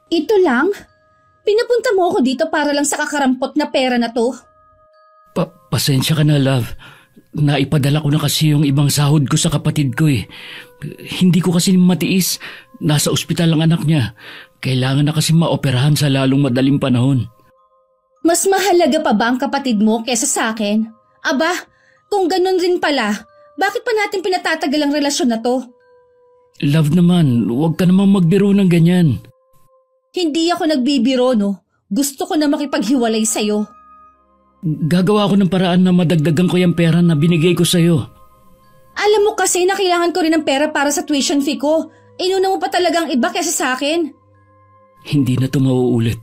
Ito lang? Pinapunta mo ako dito para lang sa kakarampot na pera na to? Pasensya ka na, love. Naipadala ko na kasi yung ibang sahod ko sa kapatid ko eh. Hindi ko kasi matiis. Nasa ospital ang anak niya. Kailangan na kasi maoperahan sa lalong madaling panahon. Mas mahalaga pa ba ang kapatid mo kesa sa akin? Aba, kung ganun rin pala, bakit pa natin pinatatagal ang relasyon na to? Love naman, huwag ka namang magbiro ng ganyan. Hindi ako nagbibiro, no? Gusto ko na makipaghiwalay sa'yo. Gagawa ko ng paraan na madagdagan ko yung pera na binigay ko sa'yo. Alam mo kasi na kailangan ko rin ng pera para sa tuition fee ko. Inuna mo pa talagang iba kesa sa akin. Hindi na ito mauulit.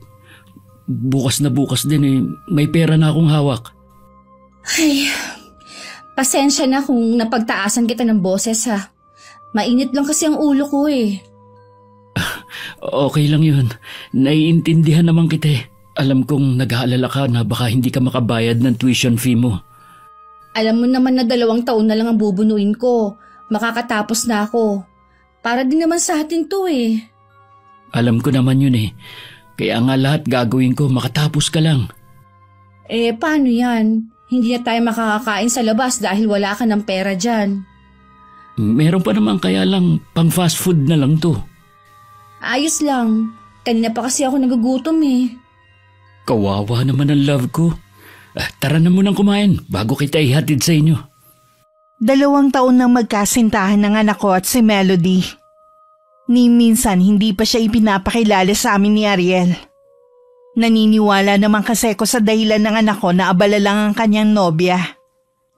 Bukas na bukas din eh, may pera na akong hawak. Ay, pasensya na kung napagtaasan kita ng boses ha. Mainit lang kasi ang ulo ko eh. Okay lang yun. Naiintindihan naman kita eh. Alam kong nag-aalala ka na baka hindi ka makabayad ng tuition fee mo. Alam mo naman na 2 taon na lang ang bubunuin ko. Makakatapos na ako. Para din naman sa atin to eh. Alam ko naman yun eh. Kaya nga lahat gagawin ko makatapos ka lang. Eh paano yan? Hindi na tayo makakakain sa labas dahil wala ka ng pera dyan. Meron pa naman kaya lang pang fast food na lang to. Ayos lang. Kanina pa kasi ako nagugutom eh. Kawawa naman ang love ko. Tara na munang kumain bago kita ihatid sa inyo. 2 taon nang magkasintahan ng anak ko at si Melody. Ni minsan hindi pa siya ipinapakilala sa amin ni Ariel. Naniniwala naman kasi ko sa dahilan ng anak ko na abala lang ang kanyang nobya.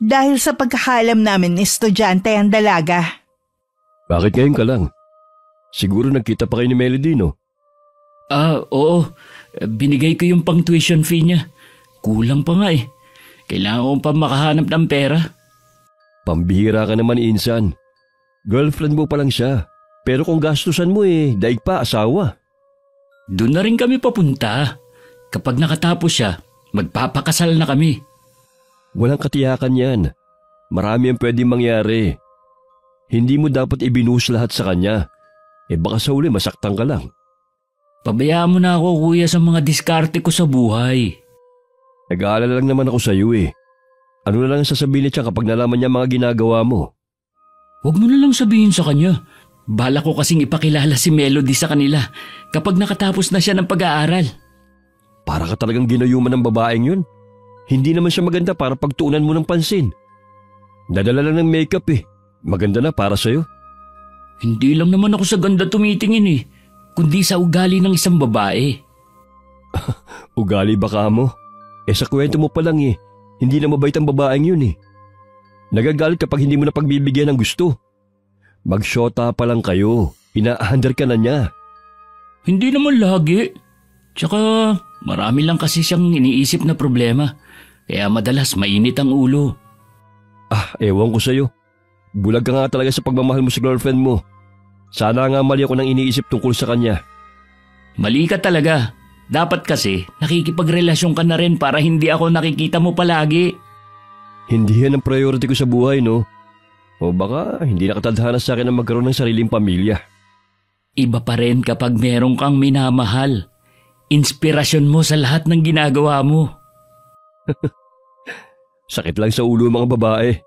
Dahil sa pagkakaalam namin estudyante ang dalaga. Bakit ngayon ka lang? Siguro nagkita pa kayo ni Melody, no? Oo. Binigay ko yung pang tuition fee niya. Kulang pa nga eh. Kailangan ko pa makahanap ng pera. Pambihira ka naman, Insan. Girlfriend mo pa lang siya. Pero kung gastusan mo daig pa asawa. Doon na rin kami papunta. Kapag nakatapos siya, magpapakasal na kami. Walang katiyakan yan. Marami ang pwedeng mangyari. Hindi mo dapat ibinuhos lahat sa kanya. Baka sa uli masaktan ka lang. Pabayaan mo na ako, kuya, sa mga diskarte ko sa buhay. Nag-aalala lang naman ako sa iyo eh. Ano na lang sasabihin niya kapag nalaman niya mga ginagawa mo? Huwag mo na lang sabihin sa kanya. Bala ko kasing ipakilala si Melody sa kanila kapag nakatapos na siya ng pag-aaral. Para ka talagang ginayuman ng babaeng yun. Hindi naman siya maganda para pagtuunan mo ng pansin. Nadala lang ng makeup eh. Maganda na para sa'yo. Hindi lang naman ako sa ganda tumitingin eh, kundi sa ugali ng isang babae. Ugali baka mo? Sa kwento mo pa lang hindi na mabait ang babaeng yun eh. Nagagalit kapag hindi mo na pagbibigyan ng gusto. Magsyota pa lang kayo, inaahandar ka na niya. Hindi naman lagi. Tsaka marami lang kasi siyang iniisip na problema, kaya madalas mainit ang ulo. Ewan ko sa'yo. Bulag ka nga talaga sa pagmamahal mo sa girlfriend mo. Sana nga mali ako nang iniisip tungkol sa kanya. Mali ka talaga. Dapat kasi nakikipagrelasyon ka na rin para hindi ako nakikita mo palagi. Hindi yan ang priority ko sa buhay, no? O baka hindi nakatadhana sa akin na magkaroon ng sariling pamilya. Iba pa rin kapag meron kang minamahal. Inspirasyon mo sa lahat ng ginagawa mo. Sakit lang sa ulo mga babae.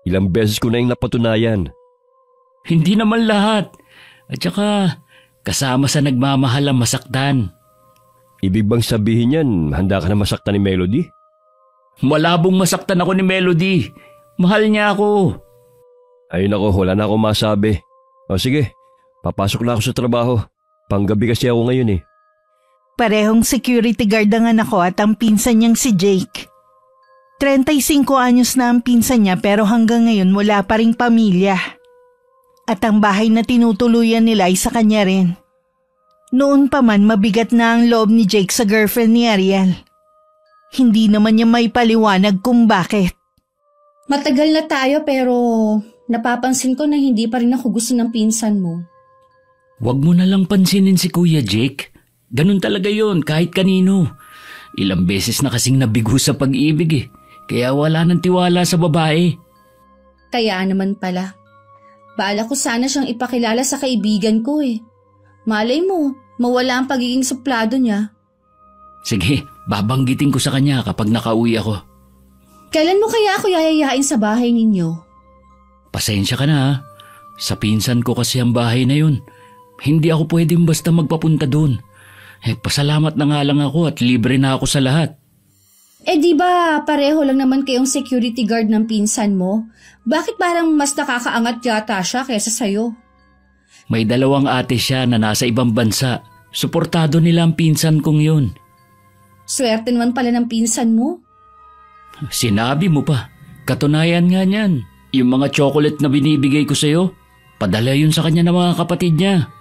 Ilang beses ko na yung napatunayan. Hindi naman lahat. At saka kasama sa nagmamahal ang masaktan. Ibig bang sabihin yan, handa ka na masaktan ni Melody? Malabong masaktan ako ni Melody. Mahal niya ako. Ay nako, wala na akong masabi. O sige, papasok na ako sa trabaho. Panggabi kasi ako ngayon eh. Parehong security guard ang anak ko at ang pinsan niyang si Jake. 35 anyos na ang pinsan niya pero hanggang ngayon wala pa ring pamilya. At ang bahay na tinutuluyan nila ay sa kanya rin. Noon pa man mabigat na ang loob ni Jake sa girlfriend ni Ariel. Hindi naman niya may paliwanag kung bakit. Matagal na tayo pero napapansin ko na hindi pa rin ako gusto ng pinsan mo. Huwag mo na lang pansinin si Kuya Jake. Ganun talaga yon kahit kanino. Ilang beses na kasing nabigo sa pag-ibig eh. Kaya wala nang tiwala sa babae. Kaya naman pala. Baala ko sana siyang ipakilala sa kaibigan ko eh. Malay mo, mawala ang pagiging suplado niya. Sige, babanggitin ko sa kanya kapag nakauwi ako. Kailan mo kaya ako yayayain sa bahay ninyo? Pasensya ka na ha. Sa pinsan ko kasi ang bahay na yun. Hindi ako pwedeng basta magpapunta doon. Pasalamat na nga lang ako at libre na ako sa lahat. Di ba pareho lang naman kayong security guard ng pinsan mo? Bakit parang mas nakakaangat yata siya kaysa sa'yo? May 2 ate siya na nasa ibang bansa. Suportado nila ang pinsan kong yun. Swerte naman pala ng pinsan mo. Sinabi mo pa. Katunayan nga niyan. Yung mga chocolate na binibigay ko sa'yo, padala yun sa kanya ng mga kapatid niya.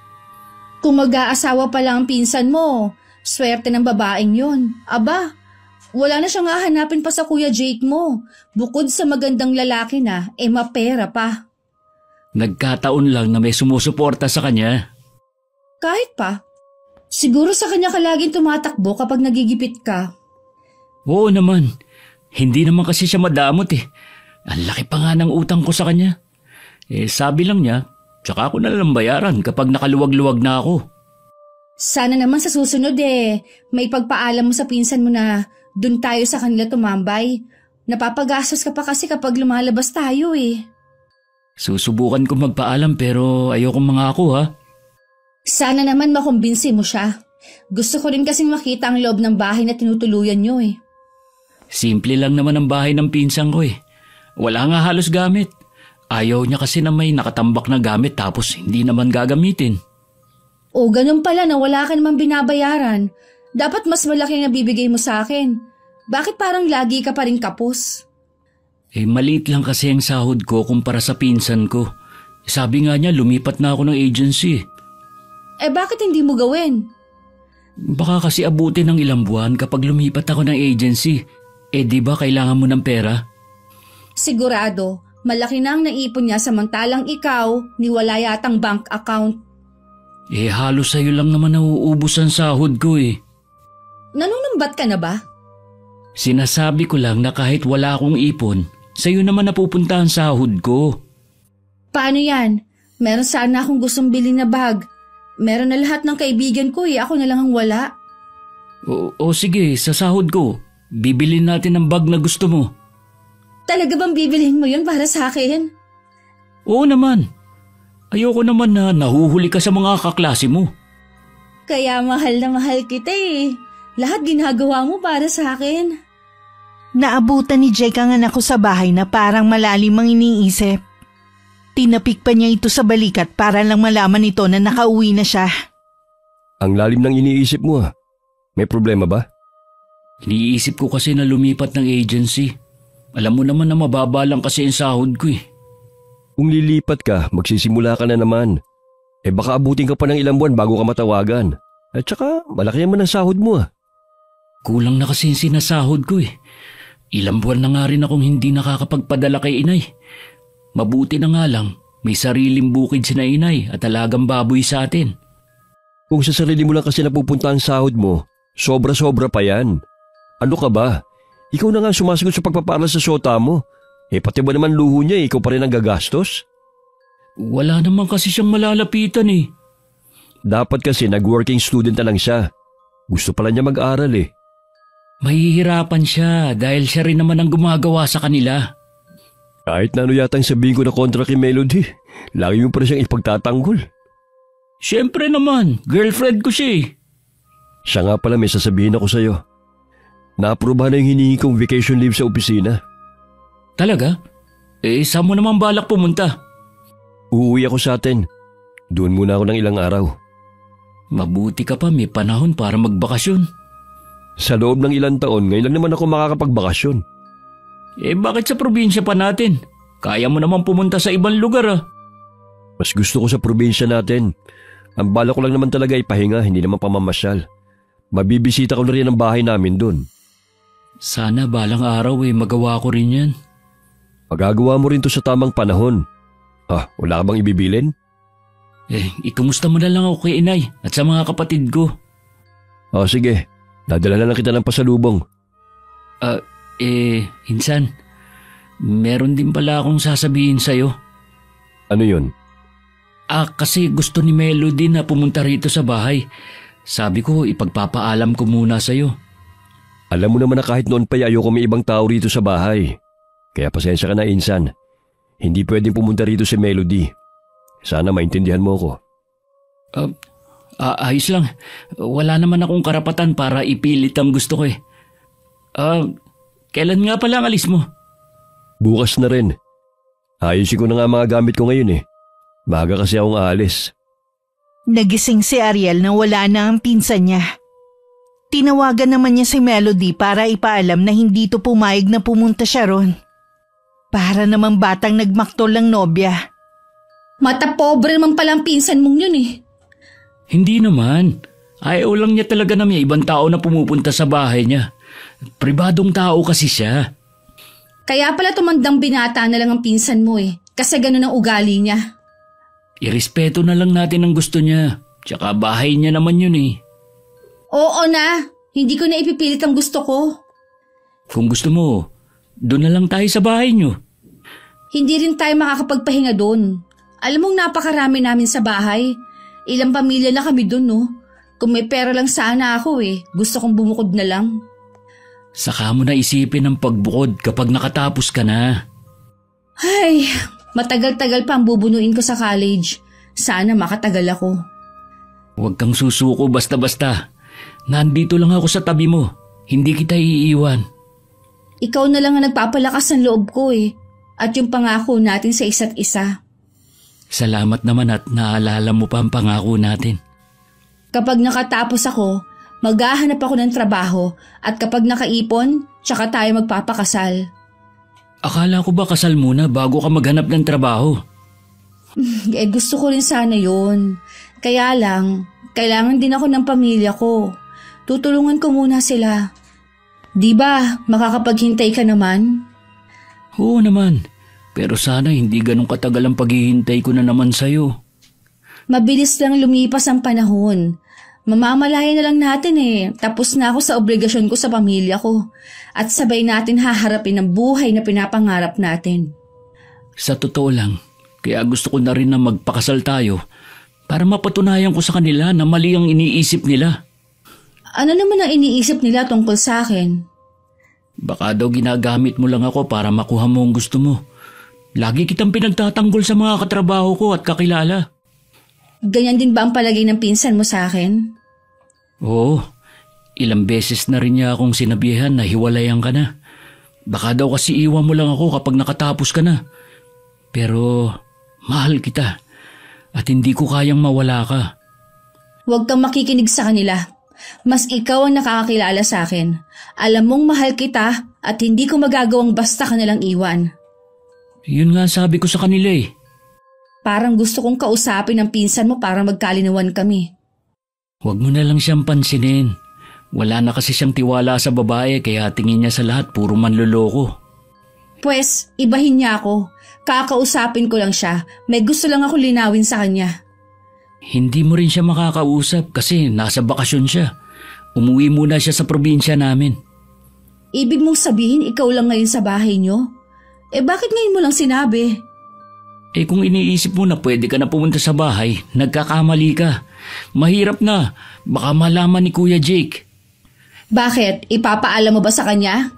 Kung mag-aasawa pa lang ang pinsan mo, swerte ng babaeng yun. Aba, wala na siyang hahanapin pa sa Kuya Jake mo. Bukod sa magandang lalaki na, mapera pa. Nagkataon lang na may sumusuporta sa kanya. Kahit pa. Siguro sa kanya ka laging tumatakbo kapag nagigipit ka. Oo naman. Hindi naman kasi siya madamot eh. Ang laki pa nga ng utang ko sa kanya. Sabi lang niya, tsaka ako na lang bayaran kapag nakaluwag-luwag na ako. Sana naman sa susunod may pagpaalam mo sa pinsan mo na dun tayo sa kanila tumambay. Napapagastos ka pa kasi kapag lumalabas tayo Susubukan ko magpaalam pero ayokong mangako ha. Sana naman makumbinsi mo siya. Gusto ko rin kasing makita ang loob ng bahay na tinutuluyan nyo Simple lang naman ang bahay ng pinsan ko Wala nga halos gamit. Ayaw niya kasi na may nakatambak na gamit tapos hindi naman gagamitin. Ganun pala na wala ka namang binabayaran. Dapat mas malaki na bibigay mo sa akin. Bakit parang lagi ka pa rin kapos? Maliit lang kasi ang sahod ko kumpara sa pinsan ko. Sabi nga niya lumipat na ako ng agency. Bakit hindi mo gawin? Baka kasi abutin ng ilang buwan kapag lumipat ako ng agency. Di ba kailangan mo ng pera? Sigurado, malaki na ang naipon niya samantalang ikaw niwala yatang bank account. Halos sa'yo lang naman nauubos ang sahod ko Nanunumbat ka na ba? Sinasabi ko lang na kahit wala akong ipon, sa'yo naman napupunta ang sahod ko. Paano yan? Meron sana akong gustong bilhin na bag. Meron na lahat ng kaibigan ko ako na lang ang wala. O sige, sa sahod ko, bibilin natin ang bag na gusto mo. Talaga bang bibilhin mo yun para sa akin? Oo naman. Ayoko naman na nahuhuli ka sa mga kaklase mo. Kaya mahal na mahal kita Lahat ginagawa mo para sa akin. Naabutan ni Jake ang anak ko sa bahay na parang malalim ang iniisip. Tinapik pa niya ito sa balikat para lang malaman nito na nakauwi na siya. Ang lalim ng iniisip mo May problema ba? Iniisip ko kasi na lumipat ng agency. Alam mo naman na mababa lang kasi ang sahod ko Kung lilipat ka, magsisimula ka na naman. Baka abutin ka pa ng ilang buwan bago ka matawagan. At saka, malaki naman ang sahod mo Kulang na kasi yung sinasahod ko Ilang buwan na nga rin akong hindi nakakapagpadala kay inay. Mabuti na nga lang, may sariling bukid si na inay at alagang baboy sa atin. Kung sa sarili mo lang kasi napupunta ang sahod mo, sobra-sobra pa yan. Ano ka ba? Ikaw na nga sumasagot sa pagpapaaral sa syota mo. Pati ba naman luho niya ikaw pa rin ang gagastos? Wala naman kasi siyang malalapitan Dapat kasi nag-working student na lang siya. Gusto pala niya mag-aral Mahihirapan siya dahil siya rin naman ang gumagawa sa kanila. Kahit na ano yatang sabihin ko na kontra kay Melody, lagi mo pa rin siyang ipagtatanggol. Siyempre naman, girlfriend ko siya Siya nga pala may sasabihin ako sa'yo. Na-aprobahan na yung hinihingi kong vacation leave sa opisina. Talaga? Saan mo naman balak pumunta? Uuwi ako sa atin. Doon muna ako ng ilang araw. Mabuti ka pa may panahon para magbakasyon. Sa loob ng ilang taon, ngayon lang naman ako makakapagbakasyon. Bakit sa probinsya pa natin? Kaya mo naman pumunta sa ibang lugar Mas gusto ko sa probinsya natin. Ang bala ko lang naman talaga ay pahinga, hindi naman pamamasyal. Mabibisita ko na rin ang bahay namin doon. Sana balang araw magawa ko rin yan. Magagawa mo rin to sa tamang panahon. Wala ka bang ibibilin? Ikumusta mo na lang ako kay inay at sa mga kapatid ko. Sige. Dadala na lang kita ng pasalubong. Insan, meron din pala akong sasabihin sa'yo. Ano yun? Kasi gusto ni Melody na pumunta rito sa bahay. Sabi ko, ipagpapaalam ko muna sa'yo. Alam mo naman na kahit noon pa ayoko may ibang tao rito sa bahay. Kaya pasensya ka na, Insan. Hindi pwedeng pumunta rito si Melody. Sana maintindihan mo ko. Ayos lang. Wala naman akong karapatan para ipilit ang gusto ko eh. Kailan nga pala ang alis mo? Bukas na rin. Ayusin ko na nga mga gamit ko ngayon eh. Maaga kasi akong aalis. Nagising si Ariel na wala na ang pinsan niya. Tinawagan naman niya si Melody para ipaalam na hindi to pumayag na pumunta siya ron. Para namang batang nagmaktol ng nobya. Mata pobre naman pala ang pinsan mong yun eh. Hindi naman. Ayaw lang niya talaga na may ibang tao na pumupunta sa bahay niya. Pribadong tao kasi siya. Kaya pala tumandang binata na lang ang pinsan mo eh. Kasi ganun ang ugali niya. Irespeto na lang natin ang gusto niya. Tsaka bahay niya naman yun eh. Oo na. Hindi ko na ipipilit ang gusto ko. Kung gusto mo, doon na lang tayo sa bahay niyo. Hindi rin tayo makakapagpahinga doon. Alam mong napakarami namin sa bahay. Ilang pamilya na kami doon, no? Kung may pera lang sana ako eh. Gusto kong bumukod na lang. Saka mo na isipin ang pagbukod kapag nakatapos ka na. Ay, matagal-tagal pa ang bubunuin ko sa college. Sana makatagal ako. Huwag kang susuko basta-basta. Nandito lang ako sa tabi mo. Hindi kita iiwan. Ikaw na lang ang nagpapalakas ng loob ko eh. At yung pangako natin sa isa't isa. Salamat naman at naalala mo pa ang pangako natin. Kapag nakatapos ako, maghahanap ako ng trabaho at kapag nakaipon, tsaka tayo magpapakasal. Akala ko ba kasal muna bago ka maghanap ng trabaho? Gusto ko rin sana yun. Kaya lang, kailangan din ako ng pamilya ko. Tutulungan ko muna sila. Di ba, makakapaghintay ka naman? Oo naman. Pero sana hindi ganun katagal ang paghihintay ko na naman sa'yo. Mabilis lang lumipas ang panahon. Mamamalayan na lang natin eh. Tapos na ako sa obligasyon ko sa pamilya ko. At sabay natin haharapin ang buhay na pinapangarap natin. Sa totoo lang, kaya gusto ko na rin na magpakasal tayo para mapatunayan ko sa kanila na mali ang iniisip nila. Ano naman ang iniisip nila tungkol sa akin? Baka daw ginagamit mo lang ako para makuha mo ang gusto mo. Lagi kitang pinagtatanggol sa mga katrabaho ko at kakilala. Ganyan din ba ang palagay ng pinsan mo sa akin? Oo. Ilang beses na rin niya akong sinabihan na hiwalayan ka na. Baka daw kasi iwan mo lang ako kapag nakatapos ka na. Pero mahal kita at hindi ko kayang mawala ka. Huwag kang makikinig sa kanila. Mas ikaw ang nakakakilala sa akin. Alam mong mahal kita at hindi ko magagawang basta ka nalang iwan. Yun nga sabi ko sa kanila eh. Parang gusto kong kausapin ang pinsan mo para magkalinawan kami. Huwag mo na lang siyang pansinin. Wala na kasi siyang tiwala sa babae kaya tingin niya sa lahat puro manloloko. Pwes, ibahin niya ako. Kakausapin ko lang siya. May gusto lang ako linawin sa kanya. Hindi mo rin siya makakausap kasi nasa bakasyon siya. Umuwi muna siya sa probinsya namin. Ibig mong sabihin ikaw lang ngayon sa bahay niyo? Bakit ngayon mo lang sinabi? Kung iniisip mo na pwede ka na pumunta sa bahay, nagkakamali ka. Mahirap na. Baka malaman ni Kuya Jake. Bakit? Ipapaalam mo ba sa kanya?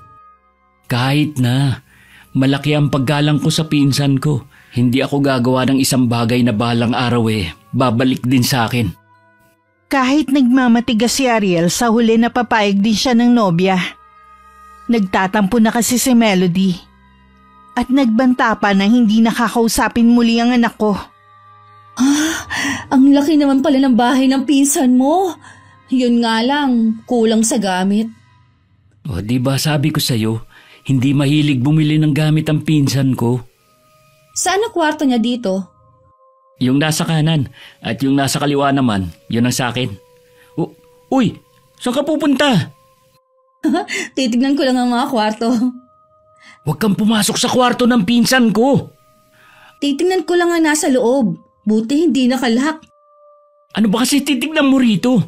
Kahit na. Malaki ang paggalang ko sa pinsan ko. Hindi ako gagawa ng isang bagay na balang araw babalik din sa akin. Kahit nagmamatigas si Ariel, sa huli napapayag din siya ng nobya. Nagtatampo na kasi si Melody. At nagbanta pa na hindi nakakausapin muli ang anak ko. Ang laki naman pala ng bahay ng pinsan mo. Yun nga lang, kulang sa gamit. O di ba sabi ko sa'yo, hindi mahilig bumili ng gamit ang pinsan ko. Saan ang kwarto niya dito? Yung nasa kanan at yung nasa kaliwa naman, yun ang sa akin. Uy, saan ka pupunta? Titignan ko lang ang mga kwarto. Huwag kang pumasok sa kwarto ng pinsan ko. Titignan ko lang ang nasa loob. Buti hindi nakalak. Ano ba kasi titignan mo rito?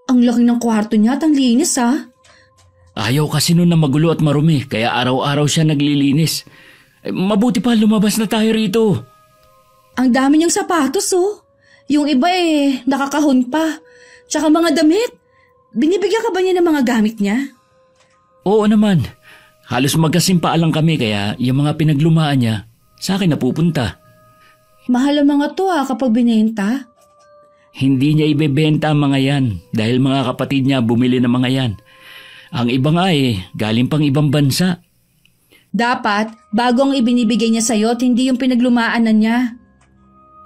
Ang laki ng kwarto niya at ang linis ha. Ayaw kasi nun na magulo at marumi kaya araw-araw siya naglilinis. Mabuti pa lumabas na tayo rito. Ang dami niyang sapatos oh. Yung iba nakakahon pa. Tsaka mga damit. Binibigyan ka ba niya ng mga gamit niya? Oo naman. Halos magkasimpa lang kami kaya yung mga pinaglumaan niya sa akin napupunta. Mahal ang mga to kapag binenta. Hindi niya ibebenta ang mga yan dahil mga kapatid niya bumili ng mga yan. Ang iba nga galing pang ibang bansa. Dapat, bago ang ibinibigay niya sa'yo at hindi yung pinaglumaanan niya.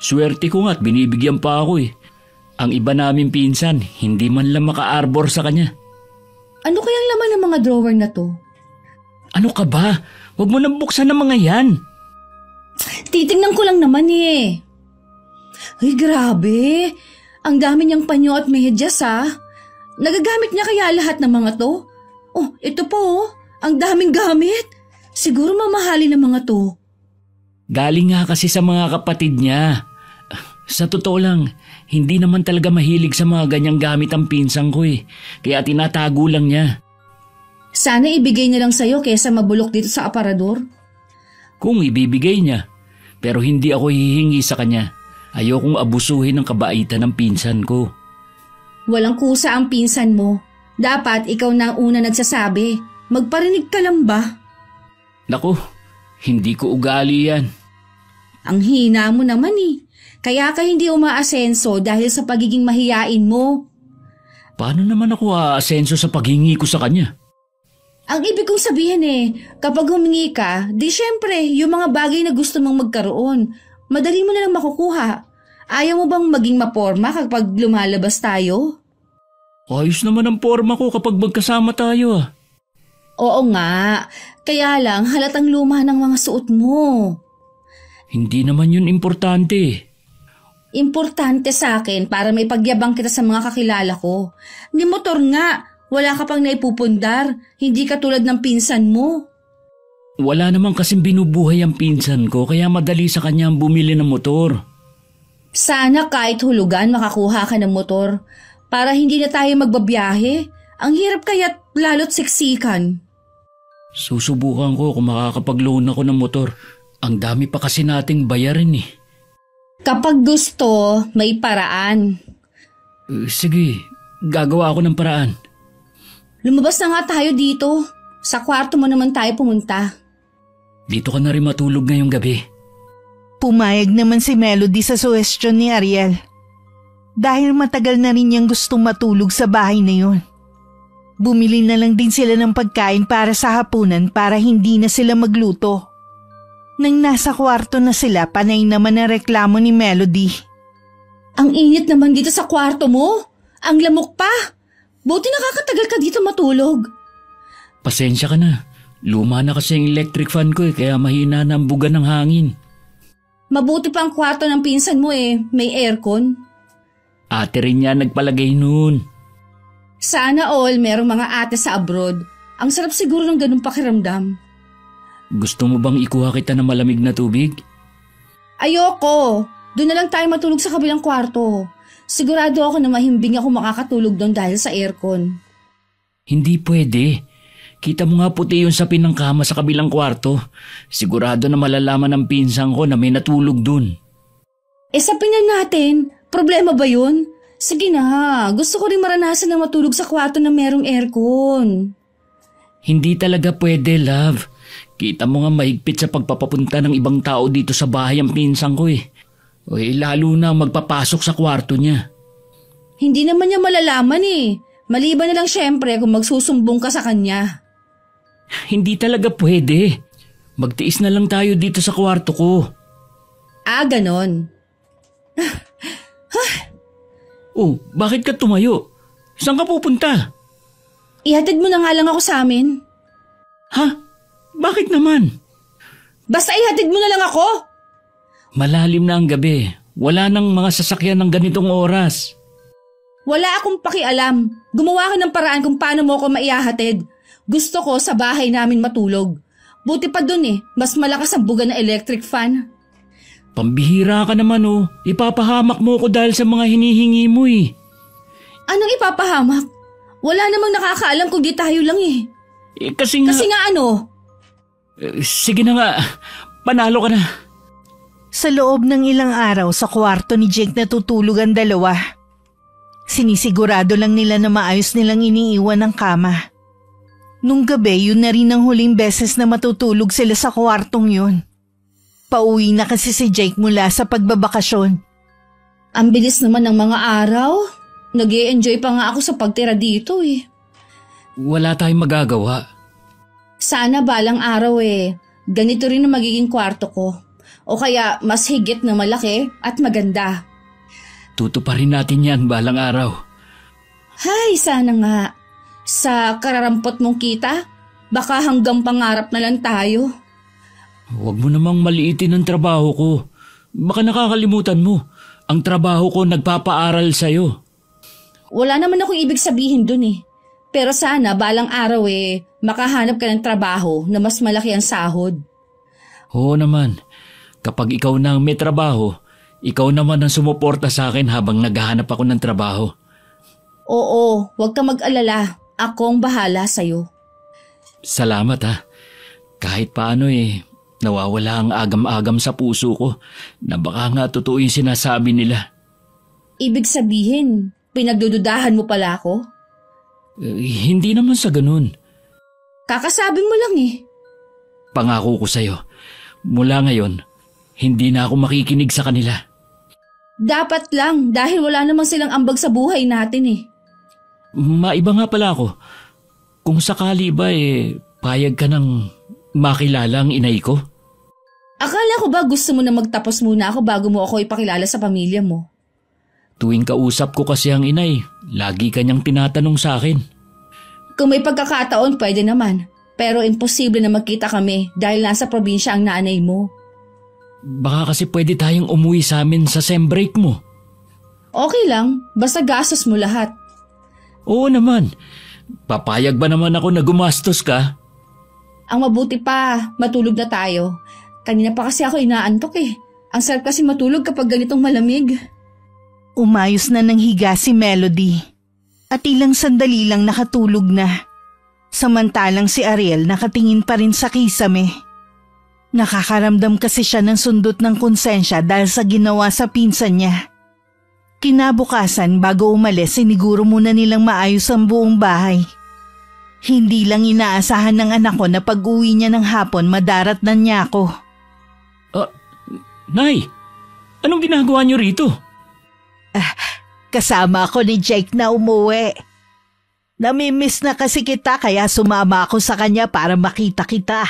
Swerte ko nga at binibigyan pa ako Ang iba namin pinsan, hindi man lang maka-arbor sa kanya. Ano kayang laman ng mga drawer na to? Ano ka ba? Huwag mo nang buksan ng mga yan. Titingnan ko lang naman Ay, grabe. Ang dami niyang panyo at medyas Nagagamit niya kaya lahat ng mga to? Oh, ito po Ang daming gamit. Siguro mamahalin ng mga to. Galing nga kasi sa mga kapatid niya. Sa totoo lang, hindi naman talaga mahilig sa mga ganyang gamit ang pinsang ko Kaya tinatago lang niya. Sana ibigay niya lang sa'yo kesa mabulok dito sa aparador. Kung ibibigay niya, pero hindi ako hihingi sa kanya. Ayokong abusuhin ang kabaitan ng pinsan ko. Walang kusa ang pinsan mo. Dapat ikaw na ang una nagsasabi. Magparinig ka lang ba? Naku, hindi ko ugali yan. Ang hina mo naman Kaya ka hindi umaasenso dahil sa pagiging mahiyain mo. Paano naman ako aasenso sa paghingi ko sa kanya? Ang ibig kong sabihin kapag humingi ka, di syempre yung mga bagay na gusto mong magkaroon, madali mo na lang makukuha. Ayaw mo bang maging maporma kapag lumalabas tayo? Ayos naman ang forma ko kapag magkasama tayo Oo nga, kaya lang halatang luma ng mga suot mo. Hindi naman yun importante. Importante sa akin para may pagyabang kita sa mga kakilala ko. Ni motor nga, wala ka pang naipupundar, hindi ka tulad ng pinsan mo. Wala naman kasing binubuhay ang pinsan ko kaya madali sa kanya ang bumili ng motor. Sana kahit hulugan makakuha ka ng motor para hindi na tayo magbabiyahe. Ang hirap kaya't lalo't siksikan. Susubukan ko kung makakapag-loan ako ng motor. Ang dami pa kasi nating bayarin Kapag gusto, may paraan. Sige, gagawa ako ng paraan. Lumabas na nga tayo dito. Sa kwarto mo naman tayo pumunta. Dito ka na rin matulog ngayong gabi. Pumayag naman si Melody sa suwestyon ni Ariel. Dahil matagal na rin niyang gustong matulog sa bahay na yun. Bumili na lang din sila ng pagkain para sa hapunan para hindi na sila magluto. Nang nasa kwarto na sila, panay naman ang reklamo ni Melody. Ang init naman dito sa kwarto mo. Ang lamok pa. Buti nakakatagal ka dito matulog. Pasensya ka na. Luma na kasi ang electric fan ko kaya mahina na ang buga ng hangin. Mabuti pa ang kwarto ng pinsan mo may aircon. Ate rin niya nagpalagay noon. Sana all merong mga ate sa abroad. Ang sarap siguro ng ganung pakiramdam. Gusto mo bang ikuha kita ng malamig na tubig? Ayoko. Doon na lang tayo matulog sa kabilang kwarto. Sigurado ako na mahimbing ako makakatulog doon dahil sa aircon. Hindi pwede. Kita mo nga puti yung sapin ng kama sa kabilang kwarto. Sigurado na malalaman ng pinsang ko na may natulog doon. Sapin na natin. Problema ba yun? Sige na. Gusto ko rin maranasan na matulog sa kwarto na merong aircon. Hindi talaga pwede, love. Kita mo nga mahigpit sa pagpapapunta ng ibang tao dito sa bahay ang pinsang ko lalo na magpapasok sa kwarto niya. Hindi naman niya malalaman Maliban na lang syempre kung magsusumbong ka sa kanya. Hindi talaga pwede. Magtiis na lang tayo dito sa kwarto ko. Ganon. Oh, bakit ka tumayo? Saan ka pupunta? Ihatid mo na nga lang ako sa amin. Ha? Bakit naman? Basta ihatid mo na lang ako! Malalim na ang gabi. Wala nang mga sasakyan ng ganitong oras. Wala akong pakialam. Gumawa ka ng paraan kung paano mo ako maihahatid. Gusto ko sa bahay namin matulog. Buti pa dun mas malakas ang buga ng electric fan. Pambihira ka naman Ipapahamak mo ko dahil sa mga hinihingi mo Anong ipapahamak? Wala namang nakakaalam kung di tayo lang Kasi nga ano? Sige na nga, panalo ka na. Sa loob ng ilang araw sa kwarto ni Jake natutulog ang dalawa. Sinisigurado lang nila na maayos nilang iniiwan ang kama. Nung gabi, yun na rin ang huling beses na matutulog sila sa kwartong yun. Pauwi na kasi si Jake mula sa pagbabakasyon. Ang bilis naman ng mga araw. Nag-i-enjoy pa nga ako sa pagtira dito eh. Wala tayong magagawa. Sana balang araw ganito rin ang magiging kwarto ko. O kaya mas higit na malaki at maganda. Tutuparin natin yan balang araw. Hay, sana nga. Sa kararampot mong kita, baka hanggang pangarap na lang tayo. Huwag mo namang maliitin ang trabaho ko. Baka nakakalimutan mo. Ang trabaho ko nagpapaaral sa'yo. Wala naman akong ibig sabihin dun eh. Pero sana balang araw makahanap ka ng trabaho na mas malaki ang sahod. Oo naman. Kapag ikaw na ang may trabaho, ikaw naman ang sumuporta sa akin habang naghahanap ako ng trabaho. Oo, huwag ka mag-alala. Ako ang bahala sa'yo. Salamat ha. Kahit paano nawawala ang agam-agam sa puso ko na baka nga totoo yung sinasabi nila. Ibig sabihin, pinagdududahan mo pala ako? Hindi naman sa ganun. Kakasabi mo lang eh. Pangako ko sa'yo, mula ngayon, hindi na ako makikinig sa kanila. Dapat lang dahil wala namang silang ambag sa buhay natin eh. Maiba nga pala ako. Kung sakali ba payag ka nang makilala ang inay ko? Akala ko ba gusto mo na magtapos muna ako bago mo ako ipakilala sa pamilya mo? Tuwing kausap ko kasi ang inay, lagi kanyang tinatanong sa akin. Kung may pagkakataon, pwede naman. Pero imposible na magkita kami dahil nasa probinsya ang nanay mo. Baka kasi pwede tayong umuwi sa amin sa sem break mo. Okay lang, basta gastos mo lahat. Oo naman. Papayag ba naman ako na gumastos ka? Ang mabuti pa, matulog na tayo. Kanina pa kasi ako inaantok eh. Ang sarap kasi matulog kapag ganitong malamig. Umayos na ng higa si Melody at ilang sandali lang nakatulog na. Samantalang si Ariel nakatingin pa rin sa kisame. Nakakaramdam kasi siya ng sundot ng konsensya dahil sa ginawa sa pinsan niya. Kinabukasan bago umalis siniguro muna nilang maayos ang buong bahay. Hindi lang inaasahan ng anak ko na pag-uwi niya ng hapon madaratnan niya ako. Nay, anong ginagawa niyo rito? Kasama ako ni Jake na umuwi. Namimiss na kasi kita kaya sumama ako sa kanya para makita kita.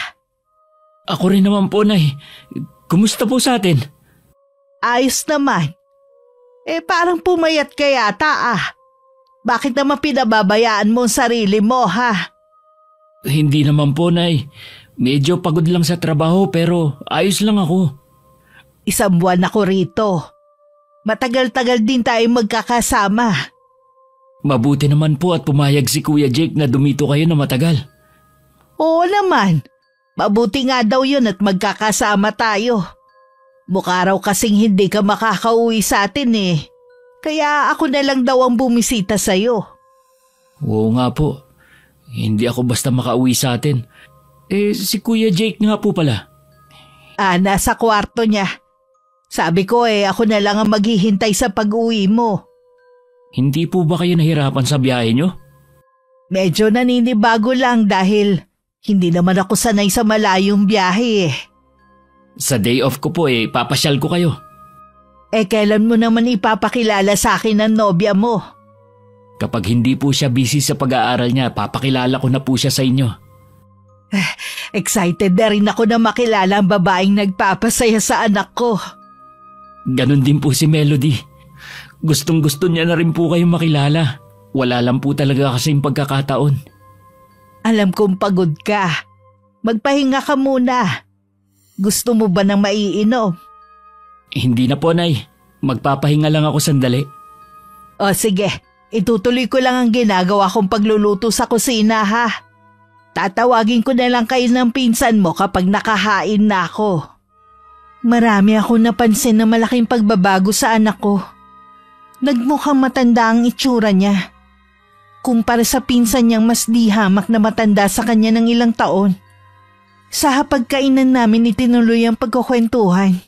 Ako rin naman po, Nay. Kumusta po sa atin? Ayos naman. Parang pumayat ka yata Bakit naman pinababayaan mo ang sarili mo ha? Hindi naman po, Nay. Medyo pagod lang sa trabaho pero ayos lang ako. Isang buwan ako rito. Matagal-tagal din tayo magkakasama. Mabuti naman po at pumayag si Kuya Jake na dumito kayo na matagal. Oo naman. Mabuti nga daw yun at magkakasama tayo. Mukha raw kasing hindi ka makakauwi sa atin Kaya ako na lang daw ang bumisita sa'yo. Oo nga po. Hindi ako basta makauwi sa atin. Si Kuya Jake nga po pala. Nasa kwarto niya. Sabi ko ako na lang ang maghihintay sa pag-uwi mo. Hindi po ba kayo nahirapan sa biyahe nyo? Medyo naninibago lang dahil hindi naman ako sanay sa malayong biyahe Sa day off ko po papasyal ko kayo. Kailan mo naman ipapakilala sa akin ang nobya mo? Kapag hindi po siya busy sa pag-aaral niya, papakilala ko na po siya sa inyo. Excited na rin ako na makilala ang babaeng nagpapasaya sa anak ko. Ganon din po si Melody. Gustong-gusto niya na rin po kayong makilala. Wala lang po talaga kasing pagkakataon. Alam kong pagod ka. Magpahinga ka muna. Gusto mo ba ng maiinom? Hindi na po, Nay. Magpapahinga lang ako sandali. O sige, itutuloy ko lang ang ginagawa kong pagluluto sa kusina ha. Tatawagin ko na lang kayo ng pinsan mo kapag nakahain na ako. Marami akong napansin na malaking pagbabago sa anak ko. Nagmukhang matanda ang itsura niya. Kumpara sa pinsan niyang mas di hamak na matanda sa kanya ng ilang taon. Sa hapagkainan namin itinuloy ang pagkukwentuhan.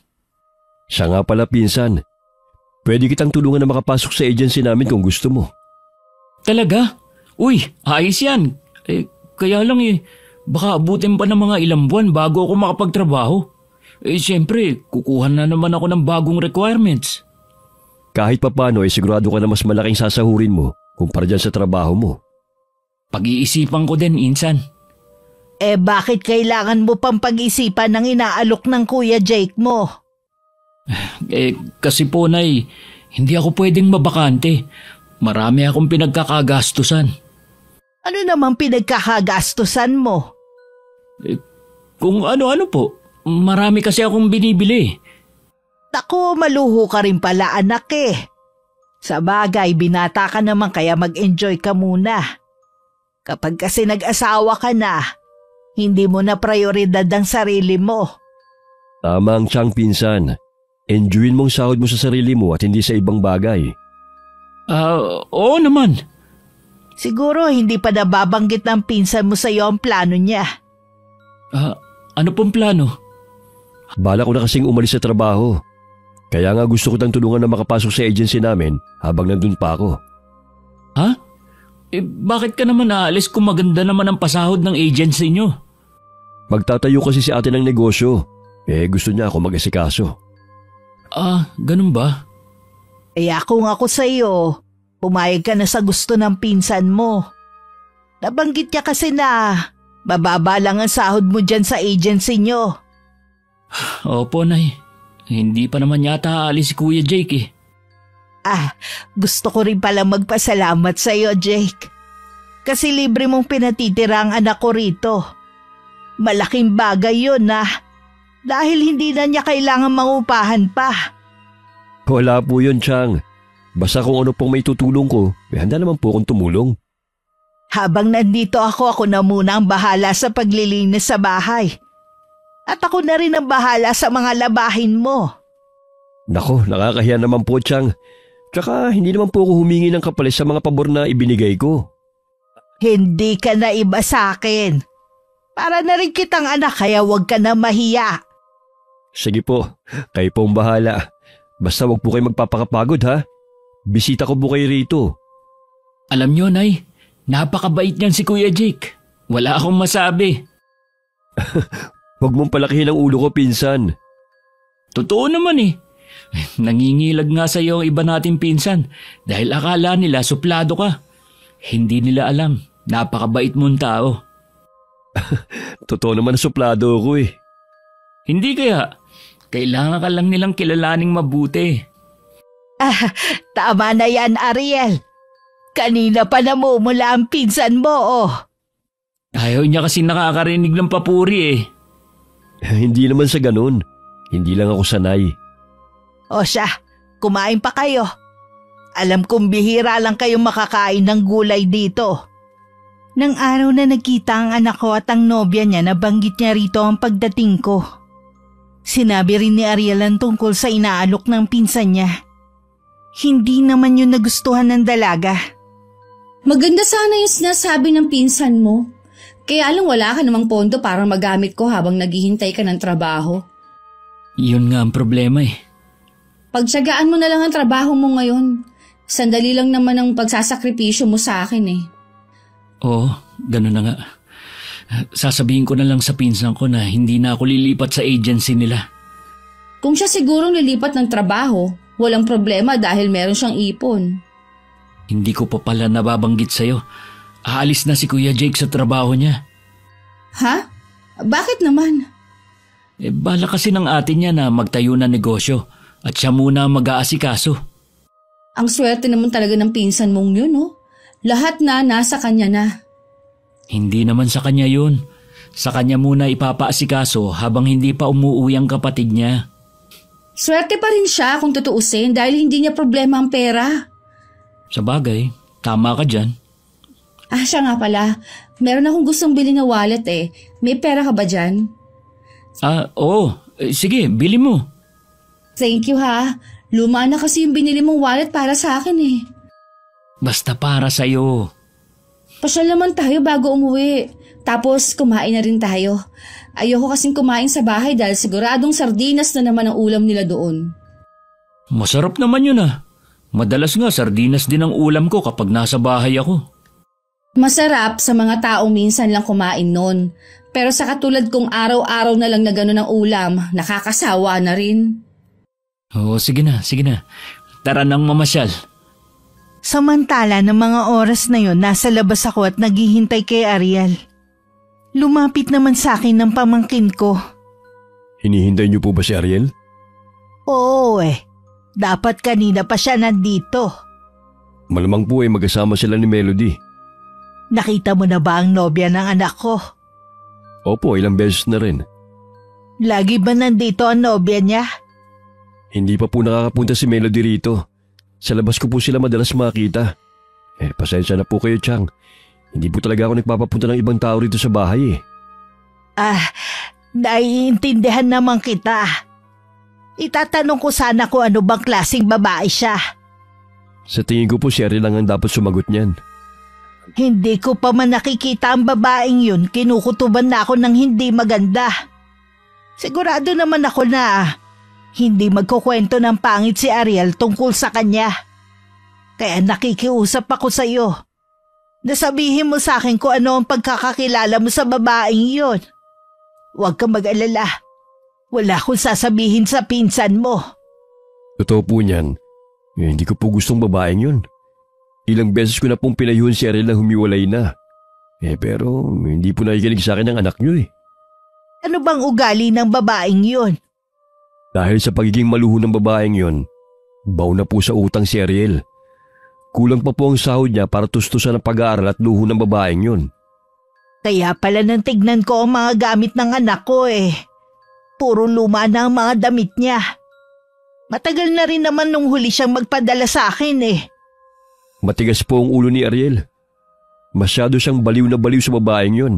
Siya nga pala pinsan. Pwede kitang tulungan na makapasok sa agency namin kung gusto mo. Talaga? Uy, ayos yan. Kaya lang baka abutin pa ng mga ilang buwan bago ako makapagtrabaho. Siyempre, kukuha na naman ako ng bagong requirements. Kahit papano sigurado ka na mas malaking sasahurin mo kumpara dyan sa trabaho mo. Pag-iisipan ko din, Insan. Bakit kailangan mo pang pag-isipan ng inaalok ng Kuya Jake mo? Kasi po, Nay, hindi ako pwedeng mabakante. Marami akong pinagkakagastusan. Ano namang pinagkakagastusan mo? Kung ano-ano po. Marami kasi akong binibili. Naku, maluho ka rin pala anak eh. Sa bagay, binata ka naman kaya mag-enjoy ka muna. Kapag kasi nag-asawa ka na, hindi mo na prioridad ang sarili mo. Tama ang tiyang pinsan. Enjoyin mong sahod mo sa sarili mo at hindi sa ibang bagay. Oo naman. Siguro hindi pa nababanggit ng pinsan mo sa iyo ang plano niya. Ano pong plano? Bala ko na kasing umalis sa trabaho. Kaya nga gusto ko tang tulungan na makapasok sa agency namin habang nandun pa ako. Ha? Bakit ka naman aalis kung maganda naman ang pasahod ng agency nyo? Magtatayo kasi si ate ng negosyo. Gusto niya ako mag-asikaso. Ganun ba? Kung ako sa iyo, pumayag ka na sa gusto ng pinsan mo. Nabanggit niya kasi na bababa lang ang sahod mo dyan sa agency nyo. Opo, Nay. Hindi pa naman yata aalis si Kuya Jake eh. Gusto ko rin pala magpasalamat sa iyo, Jake. Kasi libre mong pinatitira ang anak ko rito. Malaking bagay yun dahil hindi na niya kailangan mangupahan pa. Wala po yun, Chang. Basta kung ano pong may tutulong ko, handa naman po akong tumulong. Habang nandito ako na muna ang bahala sa paglilinis sa bahay. At ako na rin ang bahala sa mga labahin mo. Nako, nakakahiya naman po, Chang. Tsaka hindi naman po ako humingi ng kapalit sa mga pabor na ibinigay ko. Hindi ka na iba sa akin. Para na rin kitang anak kaya huwag ka na mahiya. Sige po, kayo po ang bahala. Basta huwag po kayo magpapakapagod ha. Bisita ko po kayo rito. Alam nyo, Nay, napakabait niyan si Kuya Jake. Wala akong masabi. Huwag mong palakihin ang ulo ko, pinsan. Totoo naman eh. Nangingilag nga sa iyo ang iba nating pinsan dahil akala nila suplado ka. Hindi nila alam, napakabait mong tao. Totoo naman na suplado ako eh. Hindi kaya, kailangan ka lang nilang kilalaning mabuti. Tama na yan, Ariel. Kanina pa namumula ang pinsan mo, Ayaw niya kasi nakakarinig ng papuri eh. Hindi naman sa ganun. Hindi lang ako sanay. O siya, kumain pa kayo. Alam kong bihira lang kayong makakain ng gulay dito. Nang araw na nagkita ang anak ko at ang nobya niya, nabanggit niya rito ang pagdating ko. Sinabi rin ni Ariel ang tungkol sa inaalok ng pinsan niya. Hindi naman yun nagustuhan ng dalaga. Maganda sana yung sinasabi ng pinsan mo. Kaya lang wala ka namang pondo para magamit ko habang naghihintay ka ng trabaho. Yun nga ang problema eh. Pagtsagaan mo na lang ang trabaho mo ngayon. Sandali lang naman ang pagsasakripisyo mo sa akin eh. Oo, ganun na nga. Sasabihin ko na lang sa pinsan ko na hindi na ako lilipat sa agency nila. Kung siya sigurong lilipat ng trabaho, walang problema dahil meron siyang ipon. Hindi ko pa pala nababanggit sa'yo. Aalis na si Kuya Jake sa trabaho niya. Ha? Bakit naman? Bala kasi ng ate niya na magtayo na negosyo at siya muna mag-aasikaso. Ang swerte naman talaga ng pinsan mong yun, no? Lahat na nasa kanya na. Hindi naman sa kanya yun. Sa kanya muna ipapaasikaso habang hindi pa umuwi ang kapatid niya. Swerte pa rin siya kung tutuusin dahil hindi niya problema ang pera. Sa bagay, tama ka dyan. Siya nga pala. Meron akong gustong bilhin na wallet eh. May pera ka ba dyan? Oo. Sige, bili mo. Thank you ha. Luma na kasi yung binili mong wallet para sa akin eh. Basta para sa'yo. Pasyal naman tayo bago umuwi. Tapos kumain na rin tayo. Ayoko kasing kumain sa bahay dahil siguradong sardinas na naman ang ulam nila doon. Masarap naman yun ah. Madalas nga sardinas din ang ulam ko kapag nasa bahay ako. Masarap sa mga taong minsan lang kumain nun. Pero sa katulad kong araw-araw na lang na gano'n ang ulam, nakakasawa na rin. Oo, sige na. Tara nang mamasyal. Samantala ng mga oras na yon, nasa labas ako at naghihintay kay Ariel. Lumapit naman sa akin ng pamangkin ko. Hinihintay niyo po ba si Ariel? Oo dapat kanina pa siya nandito. Malamang po ay magkasama sila ni Melody. Nakita mo na ba ang nobya ng anak ko? Opo, ilang beses na rin. Lagi ba nandito ang nobya niya? Hindi pa po nakakapunta si Melody rito. Sa labas ko po sila madalas makita. Pasensya na po kayo, Chang. Hindi po talaga ako nagpapapunta ng ibang tao rito sa bahay Naiintindihan naman kita. Itatanong ko sana kung ano bang klaseng babae siya. Sa tingin ko po si Ariel lang ang dapat sumagot niyan. Hindi ko pa man nakikita ang babaeng yun, kinukutuban na ako ng hindi maganda. Sigurado naman ako na hindi magkukwento ng pangit si Ariel tungkol sa kanya. Kaya nakikiusap ako sa iyo. Nasabihin mo sa akin kung ano ang pagkakakilala mo sa babaeng yun. Huwag kang mag-alala. Wala akong sasabihin sa pinsan mo. Totoo po niyan. Hindi ko po gustong babaeng yun. Ilang beses ko na pong pinayuhan si Ariel na humiwalay na. Pero hindi po nakikinig sa akin ang anak niyo Ano bang ugali ng babaeng yun? Dahil sa pagiging maluho ng babaeng yun, baw na po sa utang si Ariel. Kulang pa po ang sahod niya para tustusan ang pag-aaral at luho ng babaeng yun. Kaya pala nang tignan ko ang mga gamit ng anak ko Puro luma na ang mga damit niya. Matagal na rin naman nung huli siyang magpadala sa akin Matigas po ang ulo ni Ariel. Masyado siyang baliw na baliw sa babaeng yun.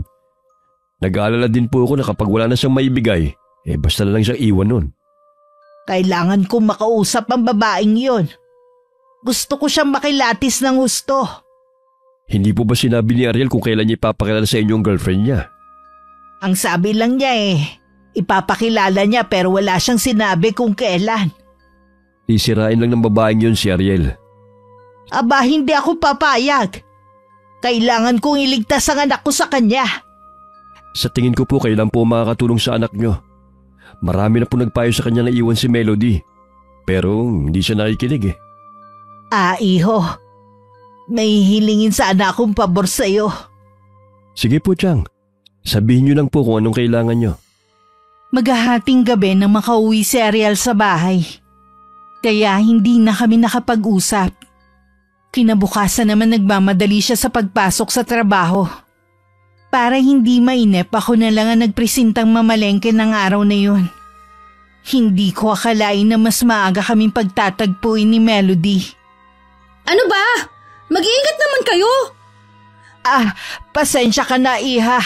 Nag-aalala din po ako na kapag wala na siyang maibigay, basta na lang siyang iwan nun. Kailangan kong makausap ang babaeng yun. Gusto ko siyang makilatis ng gusto. Hindi po ba sinabi ni Ariel kung kailan niya ipapakilala sa inyo ang girlfriend niya? Ang sabi lang niya ipapakilala niya pero wala siyang sinabi kung kailan. Isirain lang ng babaeng yun si Ariel. Aba, hindi ako papayag. Kailangan kong iligtas ang anak ko sa kanya. Sa tingin ko po kayo lang po makakatulong sa anak niyo. Marami na po nagpayo sa kanya na iwan si Melody. Pero hindi siya nakikinig Iho. May hilingin sana akong pabor sa'yo. Sige po, Chang. Sabihin niyo lang po kung anong kailangan niyo. Maghahating gabi nang makauwi si Ariel sa bahay. Kaya hindi na kami nakapag-usap. Kinabukasan naman nagmamadali siya sa pagpasok sa trabaho. Para hindi mainip, ako na lang ang nagpresintang mamalengke ng araw na yun. Hindi ko akalain na mas maaga kaming pagtatagpuin ni Melody. Ano ba? Mag-iingat naman kayo! Pasensya ka na, Iha.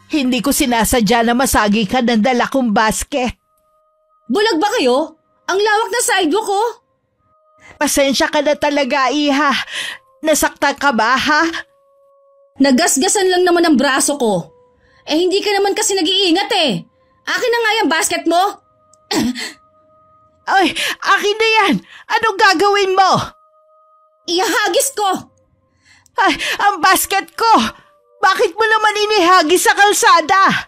Hindi ko sinasadya na masagi ka ng dala kong basket. Bulag ba kayo? Ang lawak na sidewalk ko! Pasensya ka na talaga, Iha. Nasaktan ka ba, ha? Nagasgasan lang naman ang braso ko. Hindi ka naman kasi nag-iingat Akin na nga yung basket mo. Ay, akin na yan. Anong gagawin mo? Ihahagis ko. Ay, ang basket ko. Bakit mo naman inihagis sa kalsada?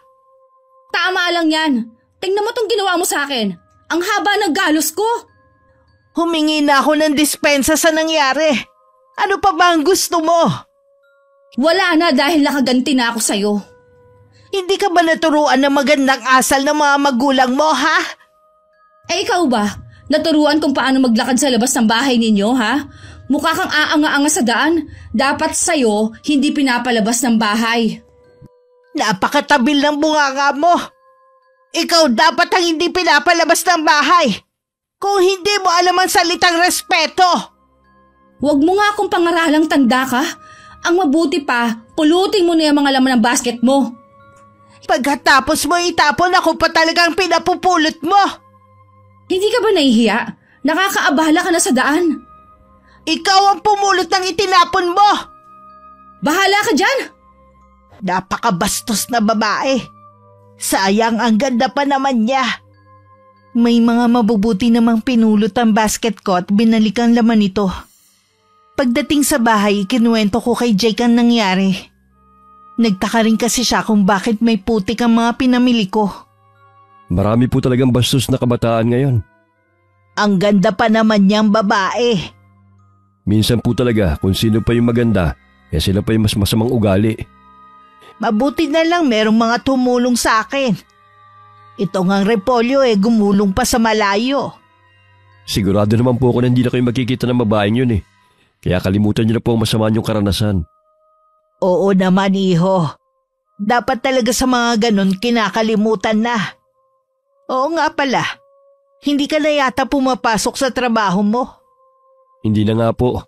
Tama lang yan. Tingnan mo tong ginawa mo sa akin. Ang haba ng galos ko. Humingi na ako ng dispensa sa nangyari. Ano pa ba ang gusto mo? Wala na dahil nakaganti na ako sa'yo. Hindi ka ba naturuan ng magandang asal ng mga magulang mo, ha? Ikaw ba? Naturuan kung paano maglakad sa labas ng bahay ninyo, ha? Mukha kang aanga-anga sa daan. Dapat sa'yo, hindi pinapalabas ng bahay. Napakatabil ng bunganga mo. Ikaw dapat ang hindi pinapalabas ng bahay. Kung hindi mo alam ang salitang respeto. Huwag mo nga akong pangaralang tanda ka. Ang mabuti pa, pulutin mo na yung mga laman ng basket mo. Pagkatapos mo itapon, ako pa talagang pinapupulot mo. Hindi ka ba nahihiya? Nakakaabala ka na sa daan. Ikaw ang pumulot ng itinapon mo. Bahala ka dyan. Napakabastos na babae. Sayang ang ganda pa naman niya. May mga mabubuti namang pinulot ang basket ko at binalik ang laman nito. Pagdating sa bahay, kinuwento ko kay Jake ang nangyari. Nagtaka rin kasi siya kung bakit may putik ang mga pinamili ko. Marami po talagang bastos na kabataan ngayon. Ang ganda pa naman niyang babae. Minsan po talaga kung sino pa yung maganda, sila pa yung mas masamang ugali. Mabuti na lang merong mga tumulong sa akin. Ito ngang repolyo gumulong pa sa malayo. Sigurado naman po ako na hindi na kayo makikita ng babaeng yun eh. Kaya kalimutan niyo na po ang masama niyong karanasan. Oo naman, iho. Dapat talaga sa mga ganon kinakalimutan na. Oo nga pala. Hindi ka na yata pumapasok sa trabaho mo. Hindi na nga po.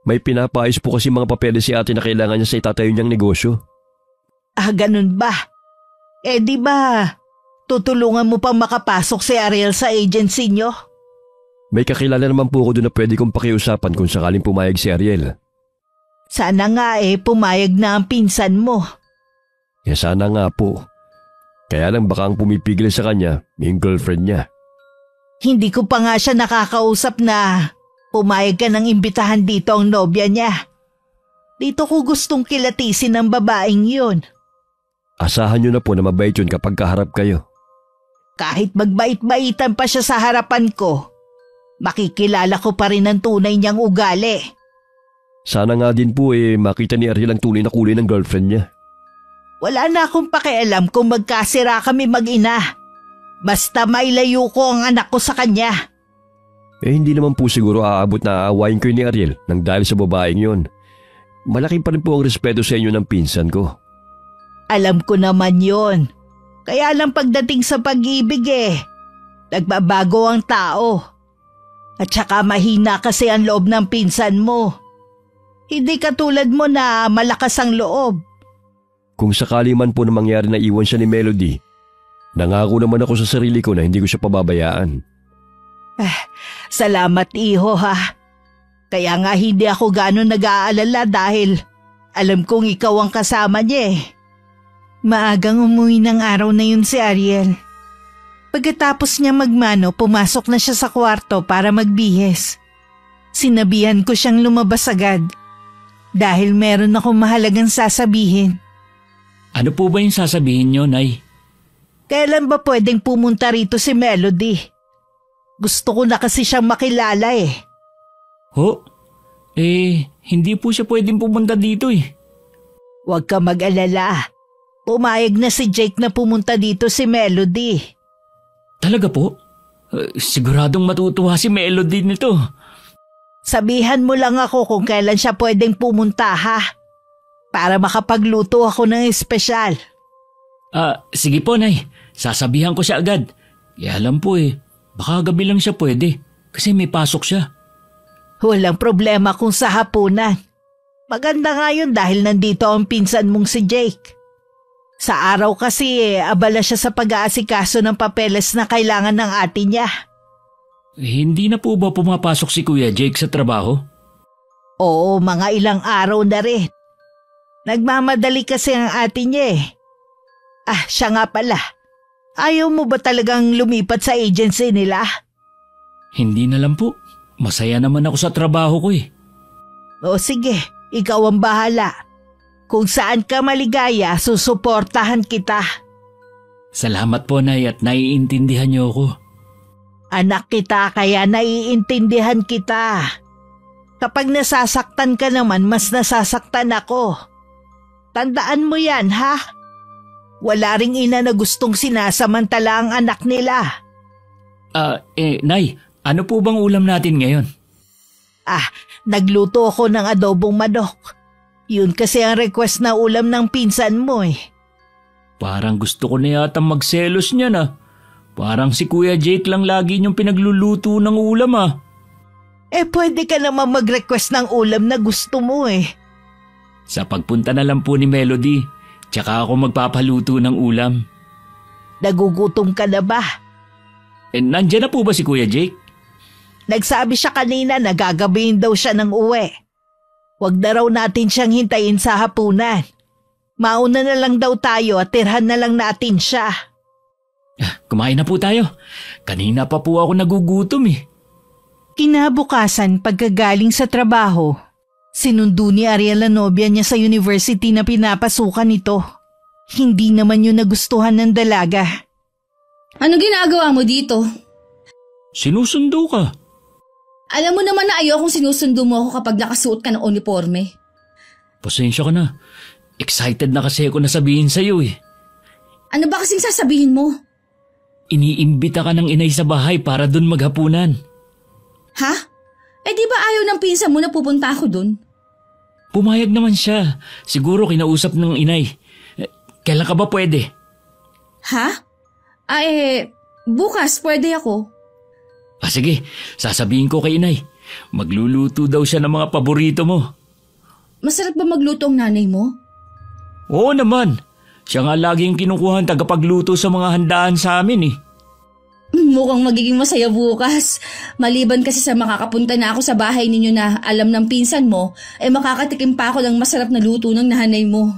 May pinapaayos po kasi mga papeles si ate na kailangan niya sa itatayo niyang negosyo. Ah, ganun ba? Di ba tutulungan mo pang makapasok si Ariel sa agency niyo? May kakilala naman po ako doon na pwede kong pakiusapan kung sakaling pumayag si Ariel. Sana nga pumayag na ang pinsan mo. Sana nga po. Kaya lang baka ang pumipigil sa kanya, yung girlfriend niya. Hindi ko pa nga siya nakakausap na pumayag ka ng imbitahan dito ang nobya niya. Dito ko gustong kilatisin ang babaeng yun. Asahan niyo na po na mabait yun kapag kaharap kayo. Kahit magbait-baitan pa siya sa harapan ko, makikilala ko pa rin ang tunay niyang ugali. Sana nga din po makita ni Ariel ang tunay na kulay ng girlfriend niya. Wala na akong pakialam kung magkasira kami mag-ina. Basta mailayo ko ang anak ko sa kanya. Hindi naman po siguro aabot na aawayin kayo ni Ariel nang dahil sa babaeng yon. Malaki pa rin po ang respeto sa inyo ng pinsan ko. Alam ko naman yon. Kaya lang pagdating sa pag-ibig nagbabago ang tao. At saka mahina kasi ang loob ng pinsan mo. Hindi katulad mo na malakas ang loob. Kung sakali man po na mangyari na iwan siya ni Melody, nangako naman ako sa sarili ko na hindi ko siya pababayaan. Salamat, iho ha. Kaya nga hindi ako gano'n nag-aalala dahil alam kong ikaw ang kasama niya. Maagang umuwi ng araw na yun si Ariel. Pagkatapos niya magmano, pumasok na siya sa kwarto para magbihis. Sinabihan ko siyang lumabas agad dahil meron akong mahalagang sasabihin. Ano po ba yung sasabihin niyo, Nay? Kailan ba pwedeng pumunta rito si Melody? Gusto ko na kasi siyang makilala Ho? Hindi po siya pwedeng pumunta dito Huwag ka mag-alala. Pumayag na si Jake na pumunta dito si Melody. Talaga po? Siguradong matutuwa si Melody nito. Sabihan mo lang ako kung kailan siya pwedeng pumunta ha. Para makapagluto ako ng espesyal. Sige po, Nay. Sasabihan ko siya agad. Kaya alam po baka gabi lang siya pwede kasi may pasok siya. Walang problema kung sa hapunan. Maganda nga yun dahil nandito ang pinsan mong si Jake. Sa araw kasi abala siya sa pag-aasikaso ng papeles na kailangan ng ate niya. Hindi na po ba pumapasok si Kuya Jake sa trabaho? Oo, mga ilang araw na rin. Nagmamadali kasi ang ate niya siya nga pala. Ayaw mo ba talagang lumipat sa agency nila? Hindi na lang po. Masaya naman ako sa trabaho ko O sige, ikaw ang bahala. Kung saan ka maligaya, susuportahan kita. Salamat po, Nay, at naiintindihan niyo ako. Anak kita kaya naiintindihan kita. Kapag nasasaktan ka naman, mas nasasaktan ako. Tandaan mo yan, ha? Wala ring ina na gustong sinasamantala ang anak nila. Nay, ano po bang ulam natin ngayon? Nagluto ako ng adobong manok. Yun kasi ang request na ulam ng pinsan mo Parang gusto ko na yata magselos niya na. Parang si Kuya Jake lang lagi niyong pinagluluto ng ulam Pwede ka naman mag-request ng ulam na gusto mo Sa pagpunta na lang po ni Melody, tsaka ako magpapaluto ng ulam. Nagugutom ka na ba? Nandiyan na po ba si Kuya Jake? Nagsabi siya kanina na gagabihin daw siya ng uwi. Huwag na raw natin siyang hintayin sa hapunan. Mauna na lang daw tayo at tirhan na lang natin siya. Kumain na po tayo. Kanina pa po ako nagugutom eh. Kinabukasan pagkagaling sa trabaho, sinundo ni Ariel ang nobya niya sa university na pinapasukan nito. Hindi naman yun nagustuhan ng dalaga. Ano ginagawa mo dito? Sinusundo ka. Alam mo naman na ayokong sinusundo mo ako kapag nakasuot ka ng uniforme. Pasensya ka na. Excited na kasi ako na sabihin sa'yo eh. Ano ba kasing sasabihin mo? Iniimbita ka ng inay sa bahay para dun maghapunan. Ha? Eh di ba ayaw ng pinsan mo na pupunta ako dun? Pumayag naman siya. Siguro kinausap ng inay. Kailan ka ba pwede? Ha? Bukas pwede ako. Sige, sasabihin ko kay inay. Magluluto daw siya ng mga paborito mo. Masarap ba magluto ang nanay mo? Oo naman. Siya nga laging kinukuha ang tagapagluto sa mga handaan sa amin eh. Mukhang magiging masaya bukas. Maliban kasi sa makakapunta na ako sa bahay ninyo na alam ng pinsan mo, makakatikim pa ako ng masarap na luto ng nanay mo.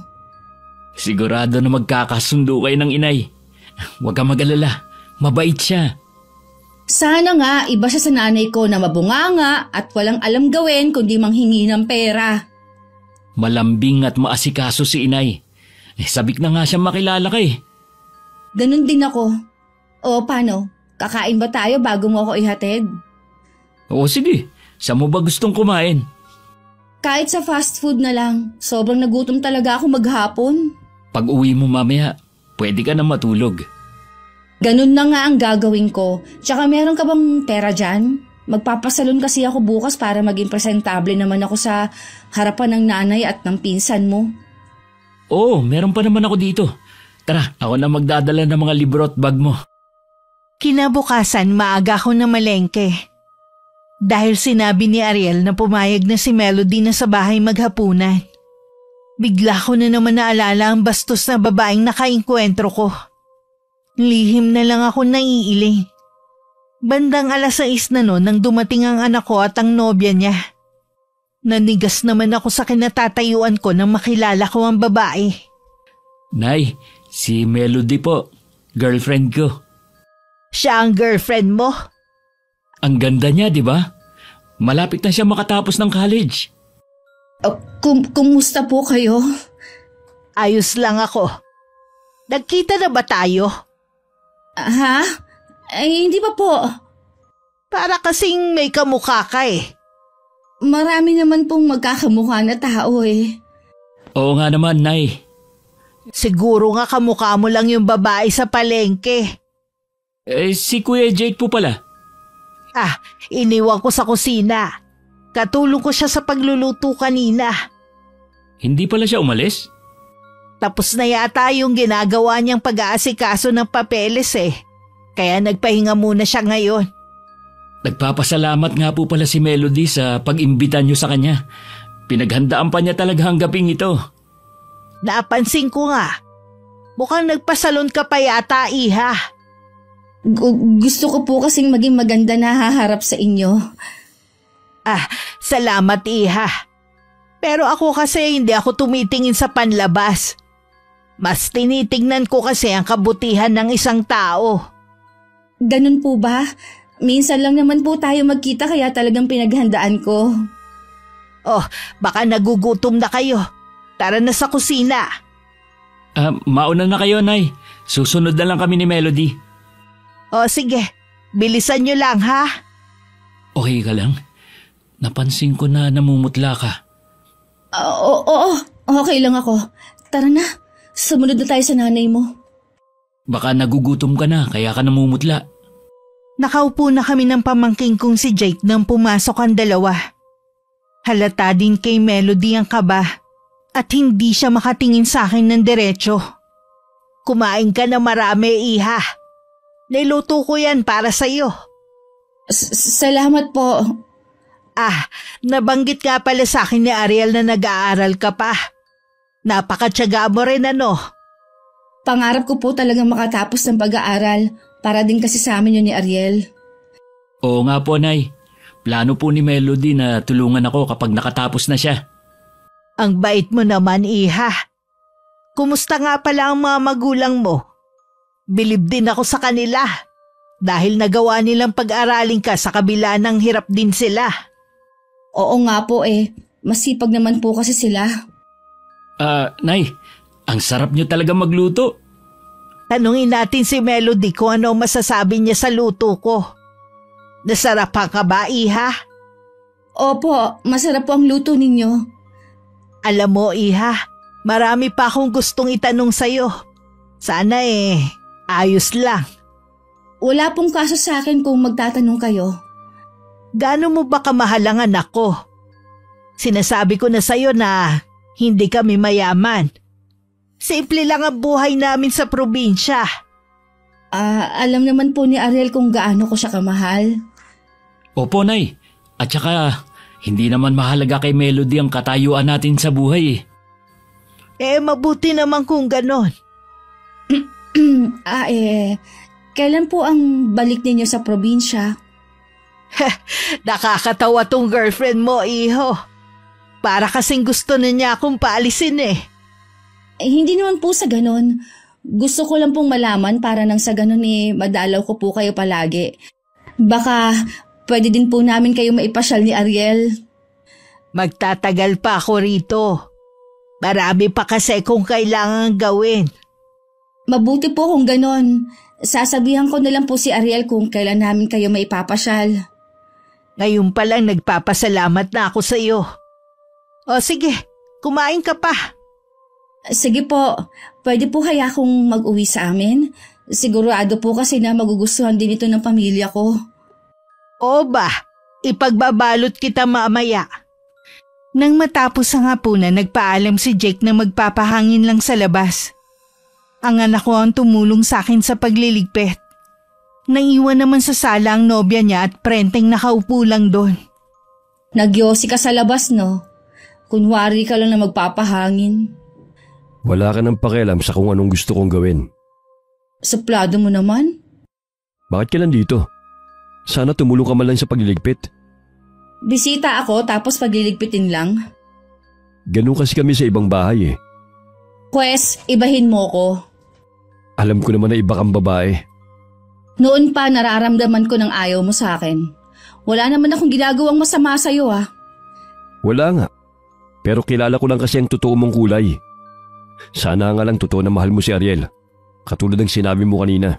Sigurado na magkakasundo kayo ng inay. Huwag kang mag-alala. Mabait siya. Sana nga iba siya sa nanay ko na mabunganga at walang alam gawin kundi manghingi ng pera. Malambing at maasikaso si inay. Sabik na nga siya makilala ka eh. Ganun din ako. O paano? Kakain ba tayo bago mo ako ihatid? Oo sige, saan mo ba gustong kumain? Kahit sa fast food na lang. Sobrang nagutom talaga ako maghapon. Pag uwi mo mamaya, pwede ka na matulog. Ganun na nga ang gagawin ko. Tsaka meron ka bang pera dyan? Magpapasalon kasi ako bukas para maging presentable naman ako sa harapan ng nanay at ng pinsan mo. Oo, meron pa naman ako dito. Tara, ako na magdadala ng mga libro at bag mo. Kinabukasan maaga ako na malengke. Dahil sinabi ni Ariel na pumayag na si Melody na sa bahay maghapunan. Bigla ko na naman naalala ang bastos na babaeng nakainkwentro ko. Lihim na lang ako naiiling. Bandang 6:00 na noon nang dumating ang anak ko at ang nobya niya. Nanigas naman ako sa kinatatayuan ko nang makilala ko ang babae. Nay, si Melody po, girlfriend ko. Siya ang girlfriend mo? Ang ganda niya, di ba? Malapit na siya makatapos ng college. Kumusta po kayo? Ayos lang ako. Nagkita na ba tayo? Ha? Hindi pa po. Para kasing may kamukha ka eh. Marami naman pong magkakamukha na tao eh. Oo nga naman, Nay. Siguro nga kamukha mo lang yung babae sa palengke. Si Kuya Jake po pala. Iniwan ko sa kusina. Katulong ko siya sa pagluluto kanina. Hindi pala siya umalis? Tapos na yata yung ginagawa niyang pag-aasikaso ng papeles eh. Kaya nagpahinga muna siya ngayon. Nagpapasalamat nga po pala si Melody sa pag-imbita niyo sa kanya. Pinaghandaan pa niya talaga ang gabing ito. Napansin ko nga. Mukhang nagpasalon ka pa yata, Iha. Gusto ko po kasing maging maganda na haharap sa inyo. Salamat, Iha. Pero ako kasi hindi ako tumitingin sa panlabas. Mas tinitingnan ko kasi ang kabutihan ng isang tao. Ganun po ba? Minsan lang naman po tayo magkita kaya talagang pinaghandaan ko. Baka nagugutom na kayo. Tara na sa kusina. Mauna na kayo, Nay. Susunod na lang kami ni Melody. Sige. Bilisan nyo lang, ha? Okay ka lang? Napansin ko na namumutla ka. Oo. Okay lang ako. Tara na. Sumunod na tayo sa nanay mo. Baka nagugutom ka na kaya ka namumutla. Nakaupo na kami ng pamangking kong si Jake nang pumasok ang dalawa. Halata din kay Melody ang kaba at hindi siya makatingin sa akin ng diretso. Kumain ka na marami, Iha. Niluto ko yan para sa'yo. Salamat po. Nabanggit nga pala sa akin ni Ariel na nag-aaral ka pa. Napakatyaga mo rin ano. Pangarap ko po talagang makatapos ng pag-aaral para din kasi sa amin yun ni Ariel. Oo nga po, Nay. Plano po ni Melody na tulungan ako kapag nakatapos na siya. Ang bait mo naman, Iha. Kumusta nga pala ang mga magulang mo? Bilib din ako sa kanila dahil nagawa nilang pag-aralin ka sa kabila ng hirap din sila. Oo nga po masipag naman po kasi sila. Nay, ang sarap niyo talaga magluto. Tanungin natin si Melody kung ano masasabi niya sa luto ko. Nasarapan ka ba, Iha? Opo, masarap po ang luto ninyo. Alam mo, Iha, marami pa akong gustong itanong sa'yo. Sana ayos lang. Wala pong kaso sa akin kung magtatanong kayo. Gaano mo ba kamahal ang anak ko? Sinasabi ko na sa'yo na hindi kami mayaman. Simple lang ang buhay namin sa probinsya. Alam naman po ni Ariel kung gaano ko siya kamahal. Opo, Nay. At saka, hindi naman mahalaga kay Melody ang katayuan natin sa buhay. Mabuti naman kung ganon. Kailan po ang balik ninyo sa probinsya? Nakakatawa tong girlfriend mo, Iho. Para kasing gusto na niya akong paalisin Hindi naman po sa ganon. Gusto ko lang pong malaman para nang sa ganon madalaw ko po kayo palagi. Baka pwede din po namin kayo maipasyal ni Ariel. Magtatagal pa ako rito. Marami pa kasi kung kailangan gawin. Mabuti po kung ganon. Sasabihan ko na lang po si Ariel kung kailan namin kayo maipapasyal. Ngayon pa lang nagpapasalamat na ako sa iyo. O sige, kumain ka pa. Sige po, pwede po kaya akong mag-uwi sa amin? Sigurado po kasi na magugustuhan din ito ng pamilya ko. O ba, ipagbabalot kita mamaya. Nang matapos ang hapunan, nagpaalam si Jake na magpapahangin lang sa labas. Ang anak ko ang tumulong sa akin sa pagliligpit. Naiwan naman sa sala ang nobya niya at prenteng nakaupo lang doon. Nagyosi ka sa labas, no? Kunwari ka lang na magpapahangin. Wala ka ng pakialam sa kung anong gusto kong gawin. Suplado mo naman? Bakit ka nandito? Sana tumulong ka man lang sa pagliligpit. Bisita ako tapos pagliligpitin lang. Ganun kasi kami sa ibang bahay Pwes, ibahin mo ko. Alam ko naman na iba kang babae. Noon pa nararamdaman ko ng ayaw mo sa akin. Wala naman akong ginagawang masama sa'yo Wala nga. Pero kilala ko lang kasi ang totoo mong kulay. Sana nga lang totoo na mahal mo si Ariel. Katulad ng sinabi mo kanina.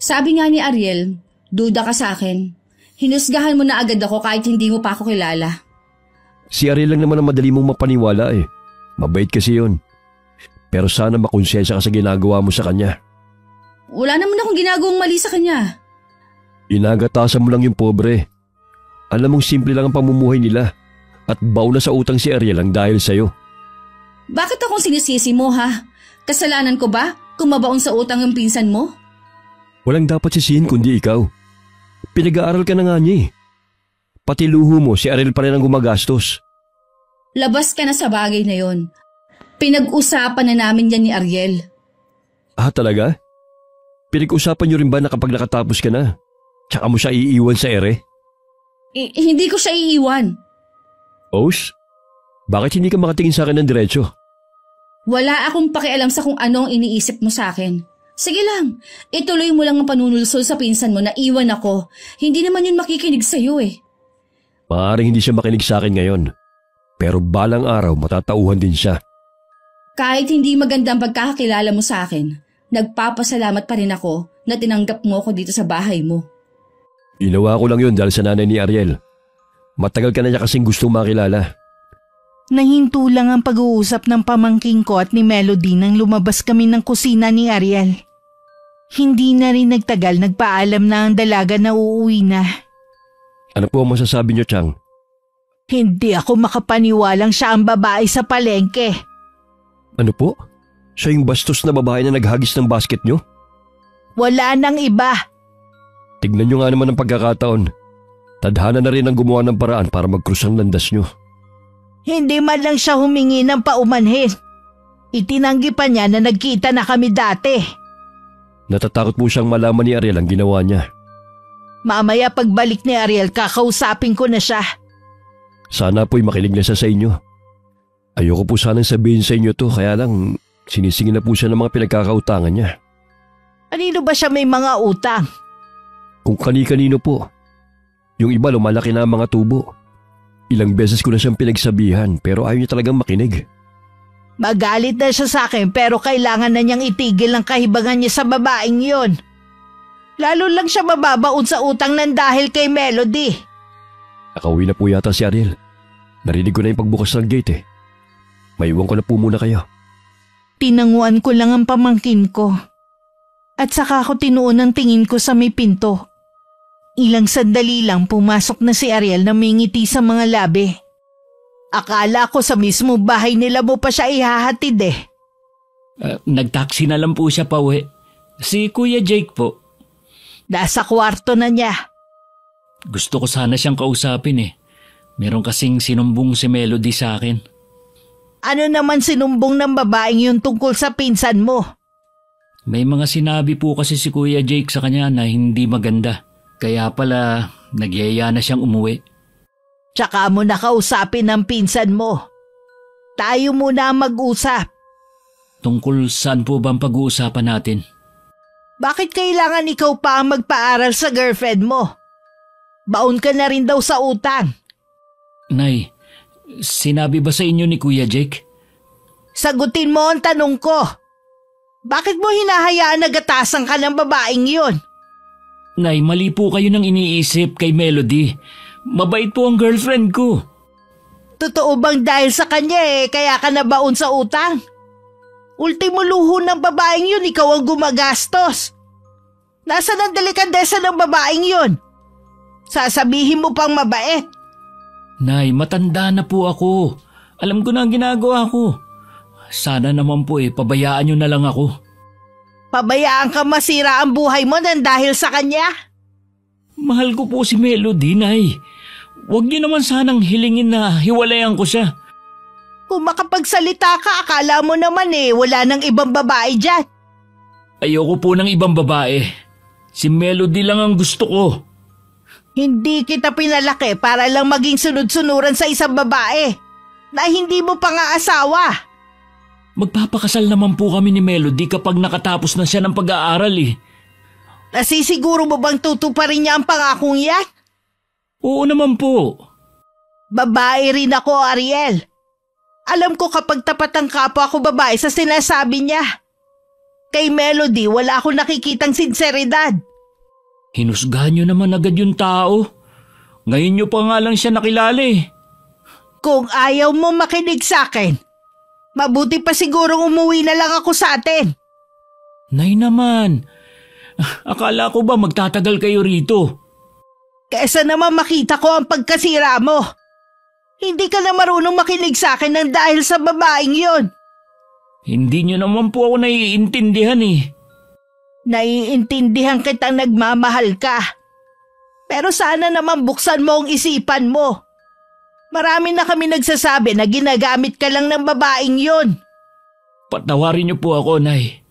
Sabi nga ni Ariel, duda ka sa akin. Hinusgahan mo na agad ako kahit hindi mo pa ako kilala. Si Ariel lang naman ang madali mong mapaniwala Mabait kasi yun. Pero sana makonsensya ka sa ginagawa mo sa kanya. Wala naman akong ginagawang mali sa kanya. Inagatasan mo lang yung pobre. Alam mong simple lang ang pamumuhay nila. At baw na sa utang si Ariel ang dahil sa'yo. Bakit akong sinisisi mo Kasalanan ko ba kung mabaon sa utang ang pinsan mo? Walang dapat sisihin kundi ikaw. Pinag-aaral ka na nga niya Pati luho mo si Ariel pa rin ang gumagastos. Labas ka na sa bagay na yon. Pinag-usapan na namin yan ni Ariel. Talaga? Pinag-usapan niyo rin ba na kapag nakatapos ka na, tsaka mo siya iiwan sa ere? Hindi ko siya iiwan. Os? Bakit hindi ka makatingin sa akin ng diretsyo? Wala akong pakialam sa kung ano ang iniisip mo sa akin. Sige lang, ituloy mo lang ang panunulsol sa pinsan mo na iwan ako. Hindi naman yun makikinig sa'yo Maaaring hindi siya makinig sa akin ngayon. Pero balang araw matatauhan din siya. Kahit hindi maganda ang pagkakakilala mo sa akin, nagpapasalamat pa rin ako na tinanggap mo ako dito sa bahay mo. Ginawa ko lang yun dahil sa nanay ni Ariel. Matagal ka na niya kasing gustong makilala. Nahinto lang ang pag-uusap ng pamangking ko at ni Melody nang lumabas kami ng kusina ni Ariel. Hindi na rin nagtagal, nagpaalam na ang dalaga na uuwi na. Ano po ang masasabi niyo, Chang? Hindi ako makapaniwalang siya ang babae sa palengke. Ano po? Siya yung bastos na babae na naghagis ng basket niyo? Wala nang iba. Tignan niyo nga naman ang pagkakataon. Tadhana na rin ang gumawa ng paraan para mag-krus ang landas niyo. Hindi man lang siya humingi ng paumanhin. Itinanggi pa niya na nagkita na kami dati. Natatakot po siyang malaman ni Ariel ang ginawa niya. Mamaya pagbalik ni Ariel, kakausapin ko na siya. Sana po'y makinig na siya sa inyo. Ayoko po sanang sabihin sa inyo to, kaya lang sinisingin na po siya ng mga pinagkakautangan niya. Kanino ba siya may mga utang? Kung kani-kanino po. Yung iba lumalaki na ang mga tubo. Ilang beses ko na siyang pinagsabihan pero ayaw niya talagang makinig. Magalit na siya sa akin pero kailangan na niyang itigil ang kahibangan niya sa babaeng yon. Lalo lang siya mababaon sa utang ng dahil kay Melody. Nakauwi na po yata si Ariel. Narinig ko na yung pagbukas ng gate eh. Maiwan ko na po muna kayo. Tinanguan ko lang ang pamangkin ko. At saka ako tinuon ang tingin ko sa may pinto. Ilang sandali lang pumasok na si Ariel na may ngiti sa mga labi. Akala ko sa mismo bahay nila mo pa siya ihahatid eh. Nagtaksi na lang po siya pauwi. Si Kuya Jake po. Nasa kwarto na niya. Gusto ko sana siyang kausapin eh. Meron kasing sinumbong si Melody sa akin. Ano naman sinumbong ng babaeng yun tungkol sa pinsan mo? May mga sinabi po kasi si Kuya Jake sa kanya na hindi maganda. Kaya pala nagyaya na siyang umuwi. Tsaka mo nakausapin ang pinsan mo. Tayo muna ang mag-usap. Tungkol saan po ba ang pag-uusapan natin? Bakit kailangan ikaw pa ang magpaaral sa girlfriend mo? Baon ka na rin daw sa utang. Nay, sinabi ba sa inyo ni Kuya Jake? Sagutin mo ang tanong ko. Bakit mo hinahayaan na gatasan ka ng babaeng yun? Nay, mali po kayo ng iniisip kay Melody. Mabait po ang girlfriend ko. Totoo bang dahil sa kanya kaya ka nabaon sa utang? Ultimo luho ng babaeng yun, ikaw ang gumagastos. Nasaan ang delikadesa ng babaeng yun? Sasabihin mo pang mabait. Nay, matanda na po ako. Alam ko na ang ginagawa ko. Sana naman po pabayaan niyo na lang ako. Pabayaan ka masira ang buhay mo nang dahil sa kanya? Mahal ko po si Melody, Nay. Huwag niyo naman sanang hilingin na hiwalayan ko siya. Kung makapagsalita ka, akala mo naman wala nang ibang babae dyan. Ayoko po ng ibang babae. Si Melody lang ang gusto ko. Hindi kita pinalaki para lang maging sunod-sunuran sa isang babae na hindi mo pa nga asawa. Magpapakasal naman po kami ni Melody kapag nakatapos na siya ng pag-aaral eh. Nasisiguro mo bang tutuparin niya ang pangakong yan? Oo naman po. Babae rin ako, Ariel. Alam ko kapag tapat ang kapwa ko babae sa sinasabi niya. Kay Melody, wala akong nakikitang sinseridad. Hinusgahan niyo naman agad yung tao. Ngayon niyo pa nga lang siya nakilala eh. Kung ayaw mo makinig sa akin, mabuti pa sigurong umuwi na lang ako sa atin. Nay naman, akala ko ba magtatagal kayo rito? Kesa naman makita ko ang pagkasira mo. Hindi ka na marunong makinig sa akin nang dahil sa babaeng yon. Hindi niyo naman po ako naiintindihan eh. Naiintindihan kitang nagmamahal ka. Pero sana naman buksan mo ang isipan mo. Marami na kami nagsasabi na ginagamit ka lang ng babaeng yon. Patawarin niyo po ako, Nay.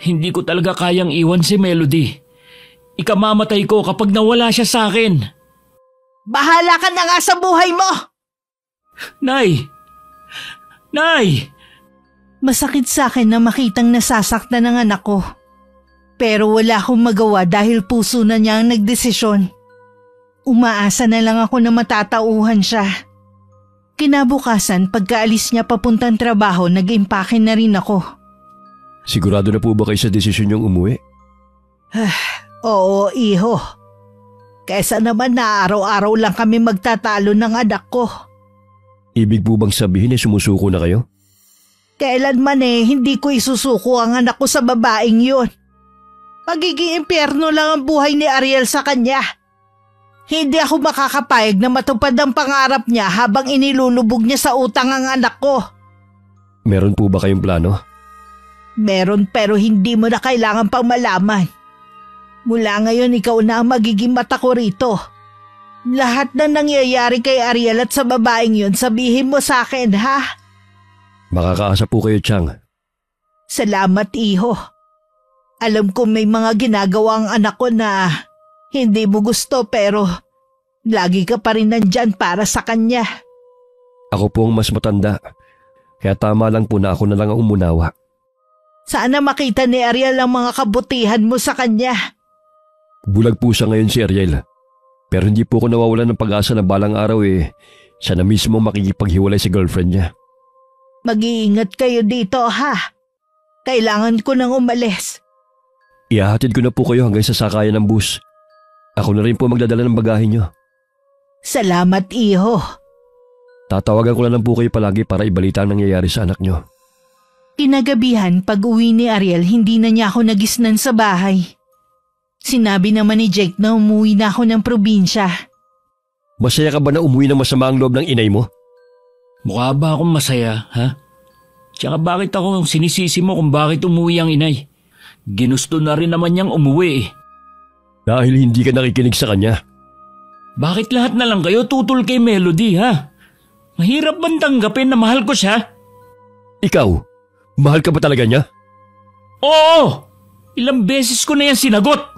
Hindi ko talaga kayang iwan si Melody. Ikamamatay ko kapag nawala siya sa akin. Bahala ka na nga sa buhay mo! Nay! Nay! Masakit sa akin na makitang nasasaktan ng anak ko. Pero wala akong magawa dahil puso na niya ang nagdesisyon. Umaasa na lang ako na matatauhan siya. Kinabukasan, pagkaalis niya papuntang trabaho, nag-impake na rin ako. Sigurado na po ba kayo sa desisyon niyong umuwi? Oo, iho. Kesa naman na araw-araw lang kami magtatalo ng anak ko. Ibig po bang sabihin sumusuko na kayo? Kailanman hindi ko isusuko ang anak ko sa babaeng yun. Magiging impyerno lang ang buhay ni Ariel sa kanya. Hindi ako makakapayag na matupad ang pangarap niya habang inilulubog niya sa utang ang anak ko. Meron po ba kayong plano? Meron pero hindi mo na kailangan pang malaman. Mula ngayon ikaw na ang magiging mata ko rito. Lahat na nangyayari kay Ariel at sa babaeng yun sabihin mo sa akin, ha? Makakaasa po kayo, Chang. Salamat, iho. Alam ko may mga ginagawa ang anak ko na hindi mo gusto pero lagi ka pa rin nandyan para sa kanya. Ako po ang mas matanda. Kaya tama lang po na ako na lang ang umunawa. Sana makita ni Ariel ang mga kabutihan mo sa kanya. Bulag po siya ngayon si Ariel. Pero hindi po ako nawawalan ng pag-asa na balang araw siya na mismo makikipaghiwalay sa girlfriend niya. Mag-iingat kayo dito ha. Kailangan ko nang umalis. Ihahatid ko na po kayo hanggang sa sakayan ng bus. Ako na rin po magdadala ng bagahe niyo. Salamat, iho. Tatawagan ko na lang po kayo palagi para ibalita ang nangyayari sa anak niyo. Kinagabihan, pag-uwi ni Ariel, hindi na niya ako nagisnan sa bahay. Sinabi naman ni Jake na umuwi na ako ng probinsya. Masaya ka ba na umuwi ng masama ang loob ng inay mo? Mukha ba akong masaya, ha? Tsaka bakit ako sinisisi mo kung bakit umuwi ang inay? Ginusto na rin naman niyang umuwi eh. Dahil hindi ka nakikinig sa kanya. Bakit lahat na lang kayo tutol kay Melody, ha? Mahirap bang tanggapin na mahal ko siya? Ikaw, mahal ka ba talaga niya? Oo! Ilang beses ko na yan sinagot.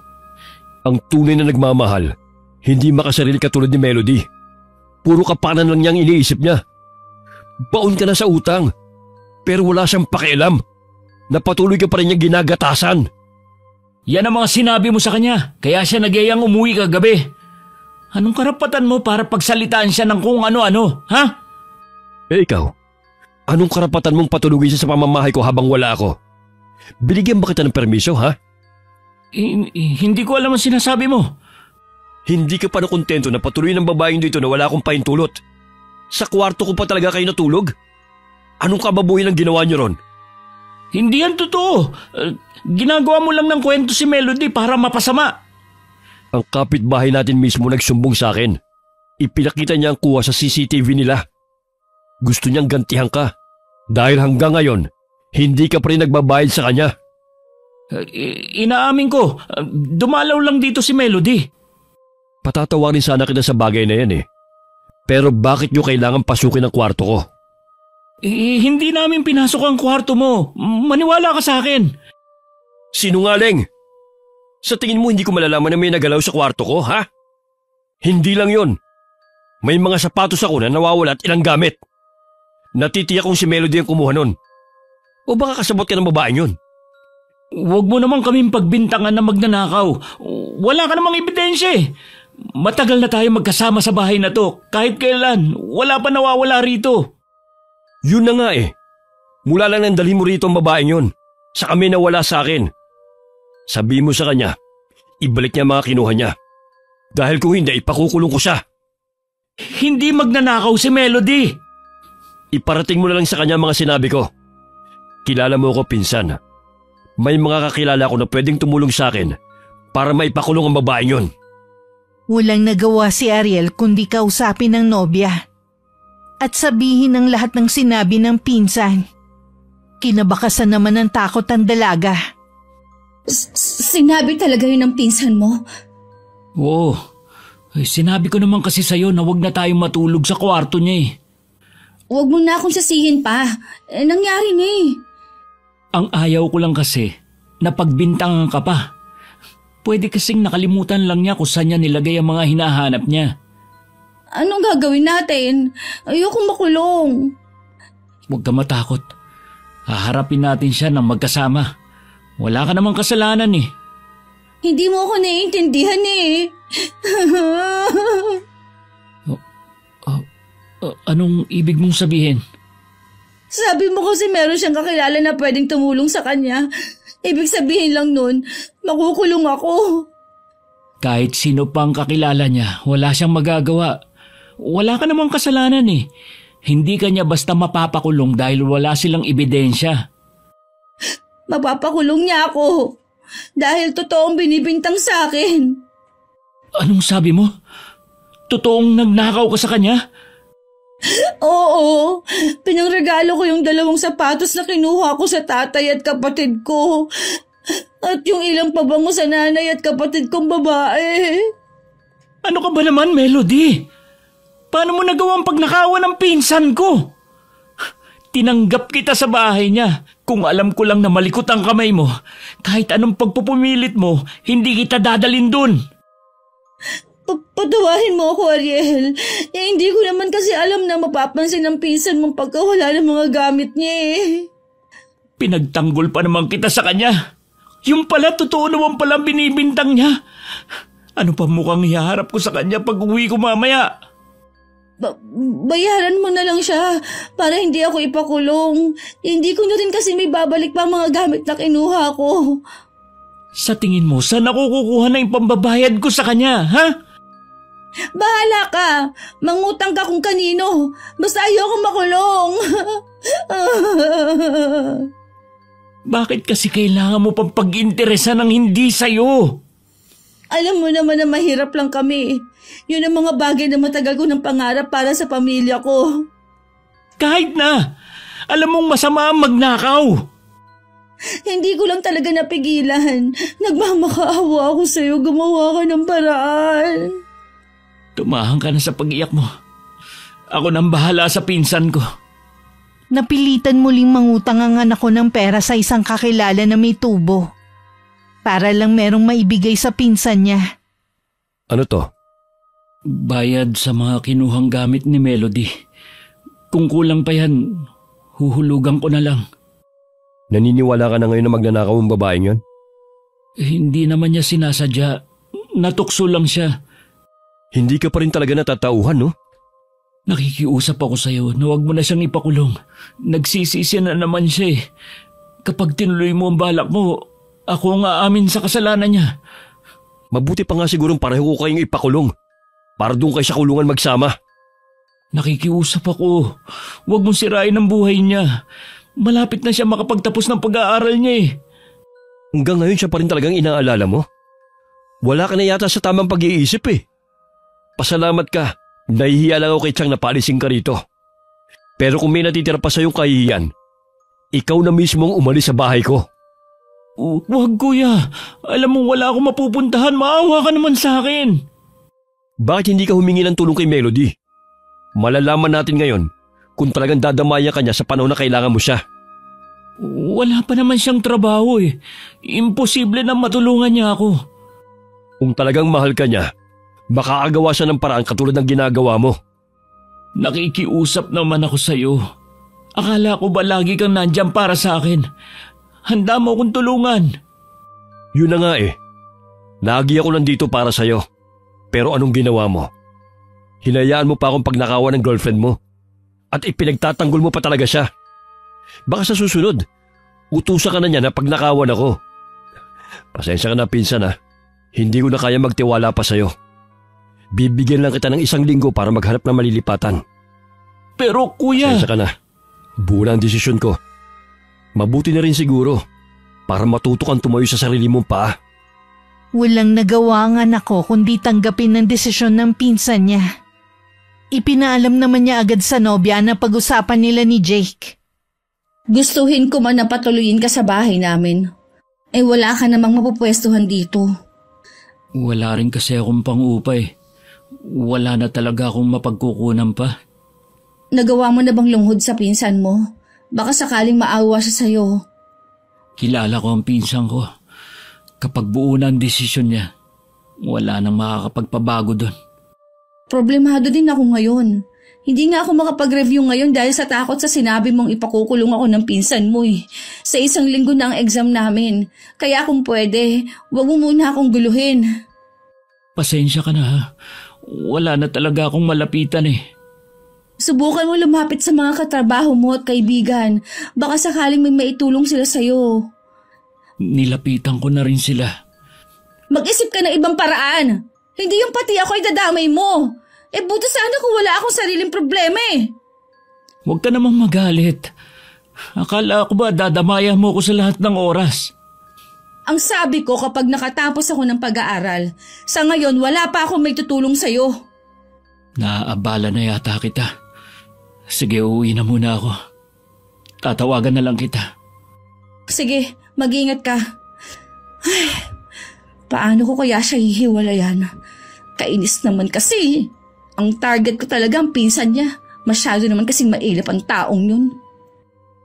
Ang tunay na nagmamahal, hindi makasarili katulad ni Melody. Puro kapanan lang niyang iniisip niya. Baon ka na sa utang, pero wala siyang pakialam. Napatuloy ka pa rin niyang ginagatasan. Yan ang mga sinabi mo sa kanya, kaya siya nagyayang umuwi kagabi. Anong karapatan mo para pagsalitaan siya ng kung ano-ano, ha? Ikaw, anong karapatan mong patulugin siya sa pamamahay ko habang wala ako? Binigyan ba kita ng permiso, ha? Hindi ko alam ang sinasabi mo. Hindi ka pa na kontento na patuloy ng babaeng dito na wala akong pahintulot. Sa kwarto ko pa talaga kayo natulog? Anong kababuhin ang ginawa niyo ron? Hindi yan totoo. Ginagawa mo lang ng kwento si Melody para mapasama. Ang kapitbahay natin mismo nagsumbong sa akin. Ipinakita niya ang kuha sa CCTV nila. Gusto niyang gantihan ka. Dahil hanggang ngayon, hindi ka pa rin nagbabayad sa kanya. Inaamin ko, dumalaw lang dito si Melody. Patatawarin sana kita sa bagay na yan eh. Pero bakit niyo kailangan pasukin ang kwarto ko? Hindi namin pinasok ang kwarto mo. Maniwala ka sa akin. Sinungaling! Sa tingin mo hindi ko malalaman na may nagalaw sa kwarto ko, ha? Hindi lang yon. May mga sapatos ako na nawawala at ilang gamit. Natitiyak kong si Melody ang kumuha nun. O baka kasabot ka ng babaeng yun? Huwag mo naman kaming pagbintangan na magnanakaw. Wala ka namang ebidensya eh. Matagal na tayo magkasama sa bahay na to. Kahit kailan, wala pa nawawala rito. Yun na nga eh. Mula lang nang dalhin mo rito ang babaeng yun. Sa kami nawala sa akin. Sabi mo sa kanya, ibalik niya mga kinuha niya. Dahil kung hindi, ipakukulong ko siya. Hindi magnanakaw si Melody. Iparating mo na lang sa kanya mga sinabi ko. Kilala mo ako, pinsan. May mga kakilala ko na pwedeng tumulong sa akin para maipakulong ang babaeng yun. Walang nagawa si Ariel kundi kausapin ng nobya at sabihin ng lahat ng sinabi ng pinsan. Kinabakasan naman ng takot ang dalaga. Sinabi talaga yun ng pinsan mo? Oo. Sinabi ko naman kasi sa'yo na wag na tayong matulog sa kwarto niya eh. Huwag mo na akong sasihin pa. Nangyari na eh. Ang ayaw ko lang kasi, napagbintangan ka pa. Pwede kasing nakalimutan lang niya kung saan niya nilagay ang mga hinahanap niya. Anong gagawin natin? Ayokong makulong. Huwag ka matakot. Haharapin natin siya ng magkasama. Wala ka namang kasalanan eh. Hindi mo ako naiintindihan eh. Anong ibig mong sabihin? Sabi mo kasi meron siyang kakilala na pwedeng tumulong sa kanya. Ibig sabihin lang nun, makukulong ako. Kahit sino pang kakilala niya, wala siyang magagawa. Wala ka namang kasalanan eh. Hindi ka niya basta mapapakulong dahil wala silang ebidensya. Mapapakulong niya ako. Dahil totoong binibintang sa akin. Anong sabi mo? Totoong nagnakaw ka sa kanya? Oo, pinangregalo ko yung 2 sapatos na kinuha ko sa tatay at kapatid ko. At yung ilang pabango sa nanay at kapatid kong babae. Ano ka ba naman, Melody? Paano mo nagawang pagnakawan ng pinsan ko? Tinanggap kita sa bahay niya. Kung alam ko lang na malikot ang kamay mo, kahit anong pagpupumilit mo, hindi kita dadalin dun. Patawarin mo ako, Ariel. Hindi ko naman kasi alam na mapapansin ng pinsan mong pagkawala ng mga gamit niya eh. Pinagtanggol pa naman kita sa kanya. Yung pala, totoo naman pala binibintang niya. Ano pa mukhang ihaharap ko sa kanya pag uwi ko mamaya? Bayaran mo na lang siya para hindi ako ipakulong. Hindi ko na rin kasi may babalik pa mga gamit na kinuha ko. Sa tingin mo, saan ako kukuha na yung pambabayad ko sa kanya, ha? Bahala ka. Mangutang ka kung kanino. Basta ayoko makulong. Bakit kasi kailangan mo pang pag-interesan ng hindi sa'yo? Alam mo naman na mahirap lang kami. Yun ang mga bagay na matagal ko ng pangarap para sa pamilya ko. Kahit na, alam mong masama ang magnakaw. Hindi ko lang talaga napigilan. Nagmamakaawa ako sa'yo. Gumawa ka ng paraan. Tumahan ka na sa pag-iyak mo. Ako nang bahala sa pinsan ko. Napilitan muling mangutang ang anak ko ng pera sa isang kakilala na may tubo. Para lang merong maibigay sa pinsan niya. Ano to? Bayad sa mga kinuhang gamit ni Melody. Kung kulang pa yan, huhulugan ko na lang. Naniniwala ka na ngayon na magnanakaw ang babaeng yon? Hindi naman niya sinasadya. Natukso lang siya. Hindi ka pa rin talaga natatauhan, no? Nakikiusap ako sa'yo na huwag mo na siyang ipakulong. Nagsisisi na naman siya eh. Kapag tinuloy mo ang balak mo, ako ang aamin sa kasalanan niya. Mabuti pa nga sigurong pareho ko kayong ipakulong. Para doon kayo sa kulungan magsama. Nakikiusap ako. Huwag mong sirain ang buhay niya. Malapit na siya makapagtapos ng pag-aaral niya eh. Hanggang ngayon siya pa rin talagang inaalala mo? Wala ka na yata sa tamang pag-iisip eh. Pasalamat ka. Nahihiya lang ako kay Chang na palising ka rito. Pero kung may natitira pa sa'yong kahihiyan, ikaw na mismo ang umalis sa bahay ko. Huwag kuya. Alam mo wala akong mapupuntahan. Maawa ka naman sa akin. Bakit hindi ka humingi ng tulong kay Melody? Malalaman natin ngayon kung talagang dadamaya ka niya sa panahon na kailangan mo siya. Wala pa naman siyang trabaho eh. Imposible na matulungan niya ako. Kung talagang mahal ka niya, makakagawa siya ng paraan katulad ng ginagawa mo. Nakikiusap naman ako sa'yo. Akala ko ba lagi kang nandyan para sa akin? Handa mo akong tulungan. Yun na nga eh. Lagi ako nandito para sa'yo. Pero anong ginawa mo? Hinayaan mo pa akong pagnakawan ng girlfriend mo. At ipinagtatanggol mo pa talaga siya. Baka sa susunod, utusan ka na niya na pagnakawan ako. Pasensya ka na pinsan ha. Hindi ko na kaya magtiwala pa sa'yo. Bibigyan lang kita ng 1 linggo para maghanap ng malilipatan. Pero kuya… Pasensya ka na. Buo na ang desisyon ko. Mabuti na rin siguro para matuto kang tumayo sa sarili mong paa. Walang nagawa ang anak ko kundi tanggapin ang desisyon ng pinsan niya. Ipinaalam naman niya agad sa nobya na pag-usapan nila ni Jake. Gustuhin ko man na patuloyin ka sa bahay namin. Eh wala ka namang mapupwestuhan dito. Wala rin kasi akong pang-upay. Wala na talaga akong mapagkukunan pa. Nagawa mo na bang lunghod sa pinsan mo? Baka sakaling maawa siya sa'yo. Kilala ko ang pinsan ko. Kapag buo na ang desisyon niya, wala nang makakapagpabago doon. Problemado din ako ngayon. Hindi nga ako makapag-review ngayon dahil sa takot sa sinabi mong ipakukulong ako ng pinsan mo eh. Sa 1 linggo na ang exam namin. Kaya kung pwede, wag mo muna akong guluhin. Pasensya ka na ha. Wala na talaga akong malapitan eh. Subukan mo lumapit sa mga katrabaho mo at kaibigan. Baka sakaling may maitulong sila sa'yo. Nilapitan ko na rin sila. Mag-isip ka ng ibang paraan. Hindi yung pati ako ay dadamay mo. Eh buti sana kung wala akong sariling problema eh. Huwag ka namang magalit. Akala ko ba dadamaya mo ko sa lahat ng oras? Ang sabi ko kapag nakatapos ako ng pag-aaral, sa ngayon wala pa akong may tutulong sa'yo. Naaabala na yata kita. Sige, uuwi na muna ako. Tatawagan na lang kita. Sige, mag-ingat ka. Ay, paano ko kaya siya hihiwalayan? Kainis naman kasi. Ang target ko talaga ang pinsan niya. Masyado naman kasing mailip ang taong yun.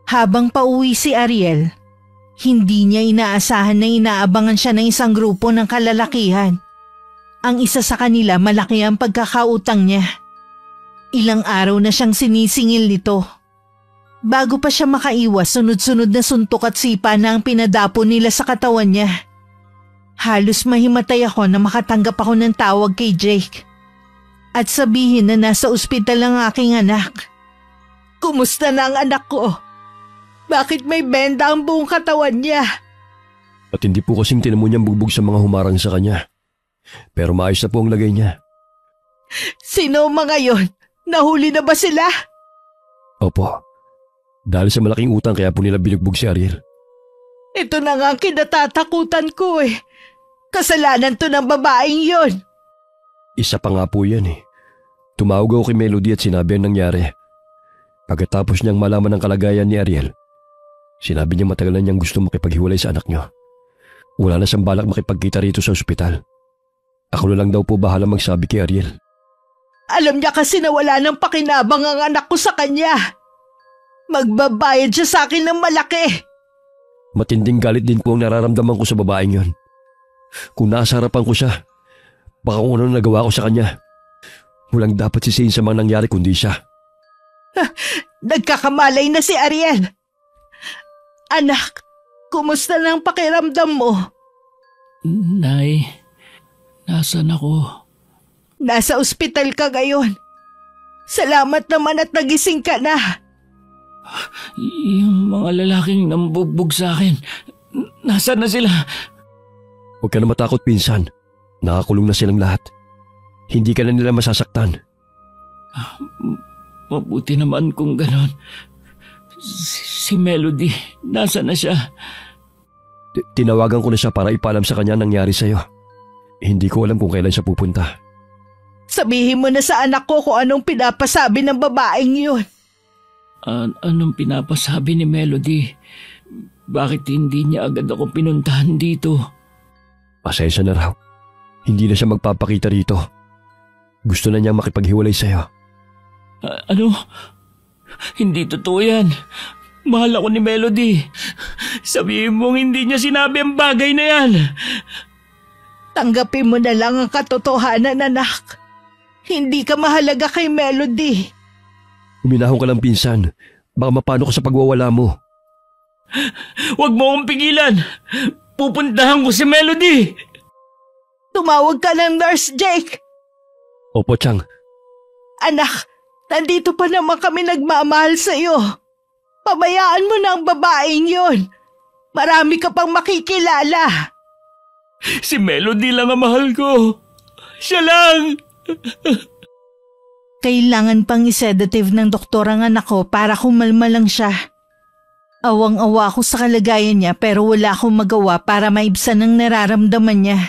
Habang pauwi si Ariel, hindi niya inaasahan na inaabangan siya ng isang grupo ng kalalakihan. Ang isa sa kanila malaki ang pagkakautang niya. Ilang araw na siyang sinisingil nito. Bago pa siya makaiwas, sunod-sunod na suntok at sipa na ang pinadapo nila sa katawan niya. Halos mahimatay ako na makatanggap ako ng tawag kay Jake at sabihin na nasa ospital ang aking anak. Kumusta na ang anak ko? Bakit may benda ang buong katawan niya? At hindi po kasing tinamo niyang bugbog sa mga humarang sa kanya. Pero maayos na po ang lagay niya. Sino mga yon? Nahuli na ba sila? Opo. Dahil sa malaking utang kaya po nila binugbog si Ariel. Ito na nga ang kinatatakutan ko eh. Kasalanan to ng babaeng yon. Isa pa nga po yan eh. Tumawag ako kay Melody at sinabi ang nangyari. Pagkatapos niyang malaman ang kalagayan ni Ariel, sinabi niya matagal na niyang gusto makipaghiwalay sa anak niyo. Wala na siyang balak makipagkita rito sa ospital. Ako na lang daw po bahala magsabi kay Ariel. Alam niya kasi na wala nang pakinabang ang anak ko sa kanya. Magbabayad siya sa akin ng malaki. Matinding galit din po ang nararamdaman ko sa babaeng yon. Kung nasa harapan ko siya, baka kung ano nagawa ko sa kanya, walang dapat sisihin sa mga nangyari kundi siya. Nagkakamalay na si Ariel. Anak, kumusta na ang pakiramdam mo? Nay, nasaan ako? Nasa ospital ka ngayon. Salamat naman at nagising ka na. Yung mga lalaking nambugbog sa akin, nasaan na sila? Huwag ka na matakot, pinsan. Nakakulong na silang lahat. Hindi ka na nila masasaktan. Mabuti naman kung ganon. Si Melody, nasaan na siya? Tinawagan ko na siya para ipaalam sa kanya ang nangyari sa'yo. Hindi ko alam kung kailan siya pupunta. Sabihin mo na sa anak ko kung anong pinapasabi ng babaeng yun. Anong pinapasabi ni Melody? Bakit hindi niya agad ako pinuntahan dito? Pasensya na raw. Hindi na siya magpapakita rito. Gusto na niyang makipaghiwalay sa'yo. Ano? Hindi totoo yan. Mahal ako ni Melody. Sabihin mong hindi niya sinabi ang bagay na yan. Tanggapin mo na lang ang katotohanan, anak. Hindi ka mahalaga kay Melody. Uminahon ka lang, pinsan. Baka mapano ka sa pagwawala mo. Huwag mo akong pigilan. Pupuntahan ko si Melody. Tumawag ka ng nurse, Jake. Opo, Chang. Anak, nandito pa naman kami nagmamahal sa iyo. Pabayaan mo na ang babaeng yon. Marami ka pang makikilala. Si Melody lang ang mahal ko. Siya lang. Kailangan pang i-sedative ng doktor ang anak ko para kumalma lang siya. Awang-awa ako sa kalagayan niya pero wala akong magawa para maibsan ang nararamdaman niya.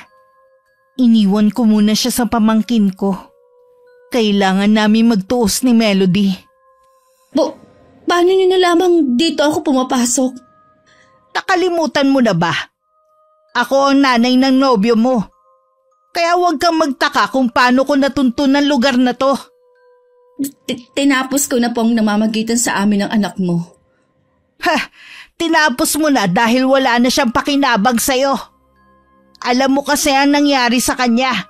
Iniwan ko muna siya sa pamangkin ko. Kailangan namin magtuos ni Melody. Paano niyo nalamang dito ako pumapasok? Nakalimutan mo na ba? Ako ang nanay ng nobyo mo. Kaya huwag kang magtaka kung paano ko natuntun ang lugar na to. Tinapos ko na pong namamagitan sa amin ng anak mo. Tinapos mo na dahil wala na siyang pakinabang sa'yo. Alam mo kasi ang nangyari sa kanya.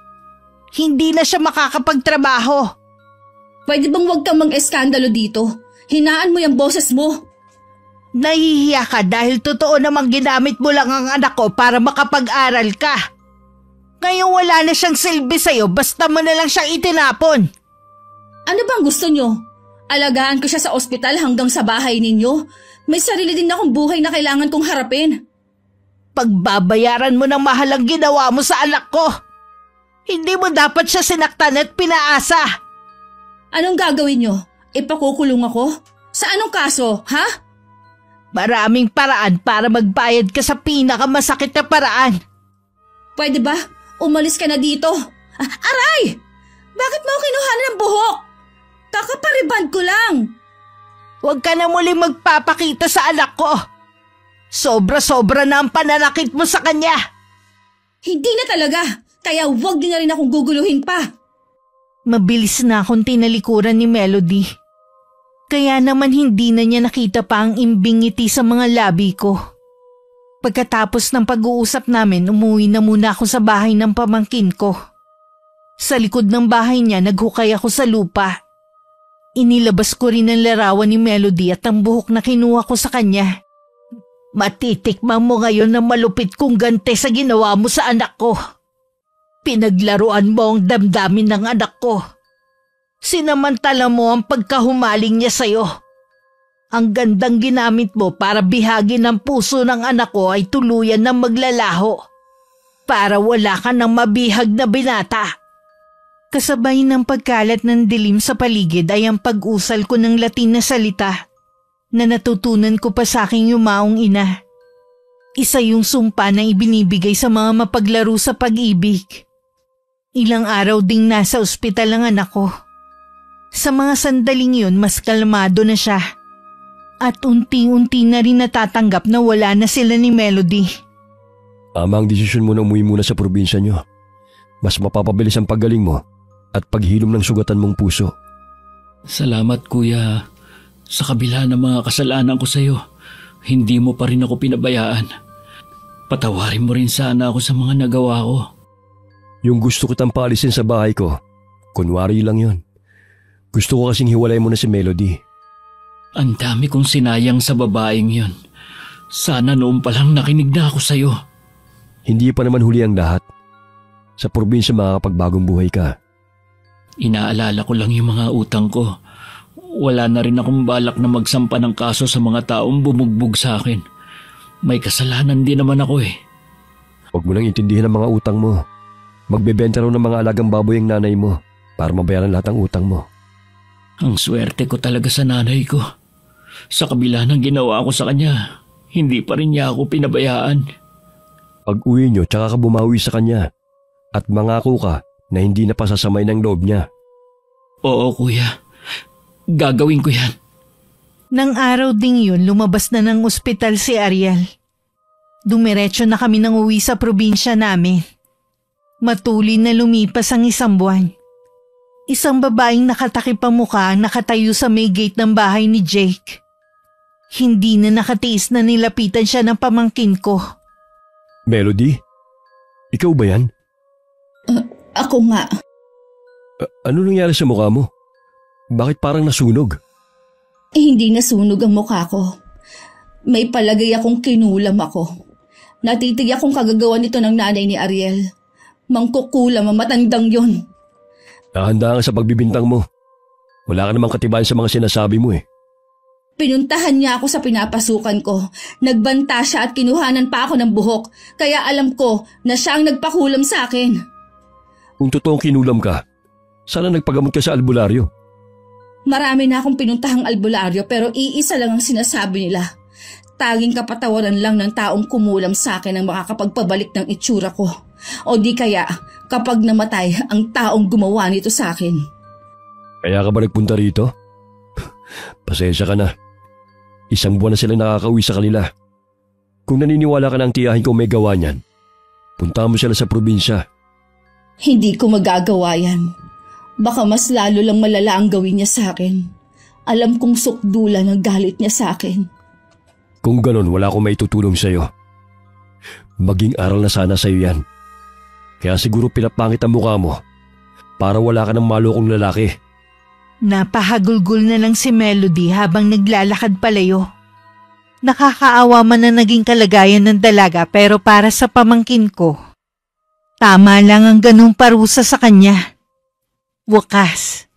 Hindi na siya makakapagtrabaho. Pwede bang huwag kang mag-eskandalo dito? Hinaan mo yung boses mo. Nahihiya ka dahil totoo namang ginamit mo lang ang anak ko para makapag-aral ka. Ngayon wala na siyang silbi sa'yo basta mo na lang siyang itinapon. Ano bang gusto nyo? Alagaan ko siya sa ospital hanggang sa bahay ninyo? May sarili din akong buhay na kailangan kong harapin. Pagbabayaran mo ng mahal ang ginawa mo sa anak ko. Hindi mo dapat siya sinaktan at pinaasa. Anong gagawin nyo? Ipakukulong ako? Sa anong kaso, ha? Maraming paraan para magbayad ka sa pinakamasakit na paraan. Pwede ba? Umalis ka na dito. Aray! Bakit mo ako kinuhanan ng buhok? Kakapariban ko lang. Huwag ka na muli magpapakita sa anak ko. Sobra-sobra na ang pananakit mo sa kanya. Hindi na talaga. Kaya huwag din na rin akong guguluhin pa. Mabilis na akong tinalikuran ni Melody. Kaya naman hindi na niya nakita pa ang imbing ngiti sa mga labi ko. Pagkatapos ng pag-uusap namin, umuwi na muna ako sa bahay ng pamangkin ko. Sa likod ng bahay niya, naghukay ako sa lupa. Inilabas ko rin ang larawan ni Melody at ang buhok na kinuha ko sa kanya. Matitikman mo ngayon na malupit kong gante sa ginawa mo sa anak ko. Pinaglaruan mo ang damdamin ng anak ko. Sinamantala mo ang pagkahumaling niya sa'yo. Ang gandang ginamit mo para bihagin ang puso ng anak ko ay tuluyan na maglalaho. Para wala ka ng mabihag na binata. Kasabay ng pagkalat ng dilim sa paligid ay ang pag-usal ko ng Latin na salita na natutunan ko pa sa aking yumaong ina. Isa yung sumpa na ibinibigay sa mga mapaglaro sa pag-ibig. Ilang araw ding nasa ospital ang anak ko. Sa mga sandaling yun, mas kalmado na siya. At unti-unti na rin natatanggap na wala na sila ni Melody. Tama ang desisyon mo na umuwi muna sa probinsya nyo. Mas mapapabilis ang paggaling mo at paghilom ng sugatan mong puso. Salamat, Kuya. Sa kabila ng mga kasalanan ko sa'yo, hindi mo pa rin ako pinabayaan. Patawarin mo rin sana ako sa mga nagawa ko. Yung gusto kitang paalisin sa bahay ko, kunwari lang yun. Gusto ko kasing hiwalay mo na si Melody. Ang dami kong sinayang sa babaeng yun. Sana noon pa lang nakinig na ako sa'yo. Hindi pa naman huli ang lahat. Sa probinsya makakapagbagong buhay ka. Inaalala ko lang yung mga utang ko. Wala na rin akong balak na magsampa ng kaso sa mga taong bumugbog sa akin. May kasalanan din naman ako eh. Huwag mo nang intindihin ang mga utang mo. Magbebenta raw ng mga alagang baboy ang nanay mo para mabayaran lahat ng utang mo. Ang swerte ko talaga sa nanay ko. Sa kabila ng ginawa ko sa kanya, hindi pa rin niya ako pinabayaan. Pag uwi nyo, tsaka ka bumawi sa kanya. At mangako ka na hindi na pasasamay ng loob niya. Oo, Kuya. Gagawin ko yan. Nang araw ding yun, lumabas na ng ospital si Ariel. Dumiretso na kami nang uwi sa probinsya namin. Matuli na lumipas ang isang buwan. Isang babaeng nakatakip ang mukha ang nakatayo sa may gate ng bahay ni Jake. Hindi na nakatiis na nilapitan siya ng pamangkin ko. Melody? Ikaw ba yan? Ako nga. Ano nangyari sa mukha mo? Bakit parang nasunog? Hindi nasunog ang mukha ko. May palagay akong kinulam ako. Natitig akong kagagawa nito ng nanay ni Ariel. Mangkukulam ang matandang yon. Nahanda ka sa pagbibintang mo. Wala ka namang katibayan sa mga sinasabi mo eh. Pinuntahan niya ako sa pinapasukan ko. Nagbanta siya at kinuhanan pa ako ng buhok. Kaya alam ko na siya ang nagpakulam sa akin. Kung totoong kinulam ka, sana nagpagamot ka sa albularyo. Marami na akong pinuntahang albularyo pero iisa lang ang sinasabi nila. Tanging kapatawaran lang ng taong kumulam sa akin ang makakapagpabalik ng itsura ko. O di kaya kapag namatay ang taong gumawa nito sa akin. Kaya ka ba nagpunta rito? Pasensya ka na. Isang buwan na sila nakakauwi sa kanila. Kung naniniwala ka na ang tiyahin ko may gawa niyan, punta mo sila sa probinsya. Hindi ko magagawa yan. Baka mas lalo lang malala ang gawin niya sa akin. Alam kong sukdulan ang galit niya sa akin. Kung ganon, wala akong maitutulong sa'yo. Maging aral na sana sa'yo yan. Kaya siguro pinapangit ang mukha mo para wala ka ng malokong lalaki. Napahagulgol na lang si Melody habang naglalakad palayo. Nakakaawa man na naging kalagayan ng dalaga pero para sa pamangkin ko, tama lang ang ganung parusa sa kanya. Wakas,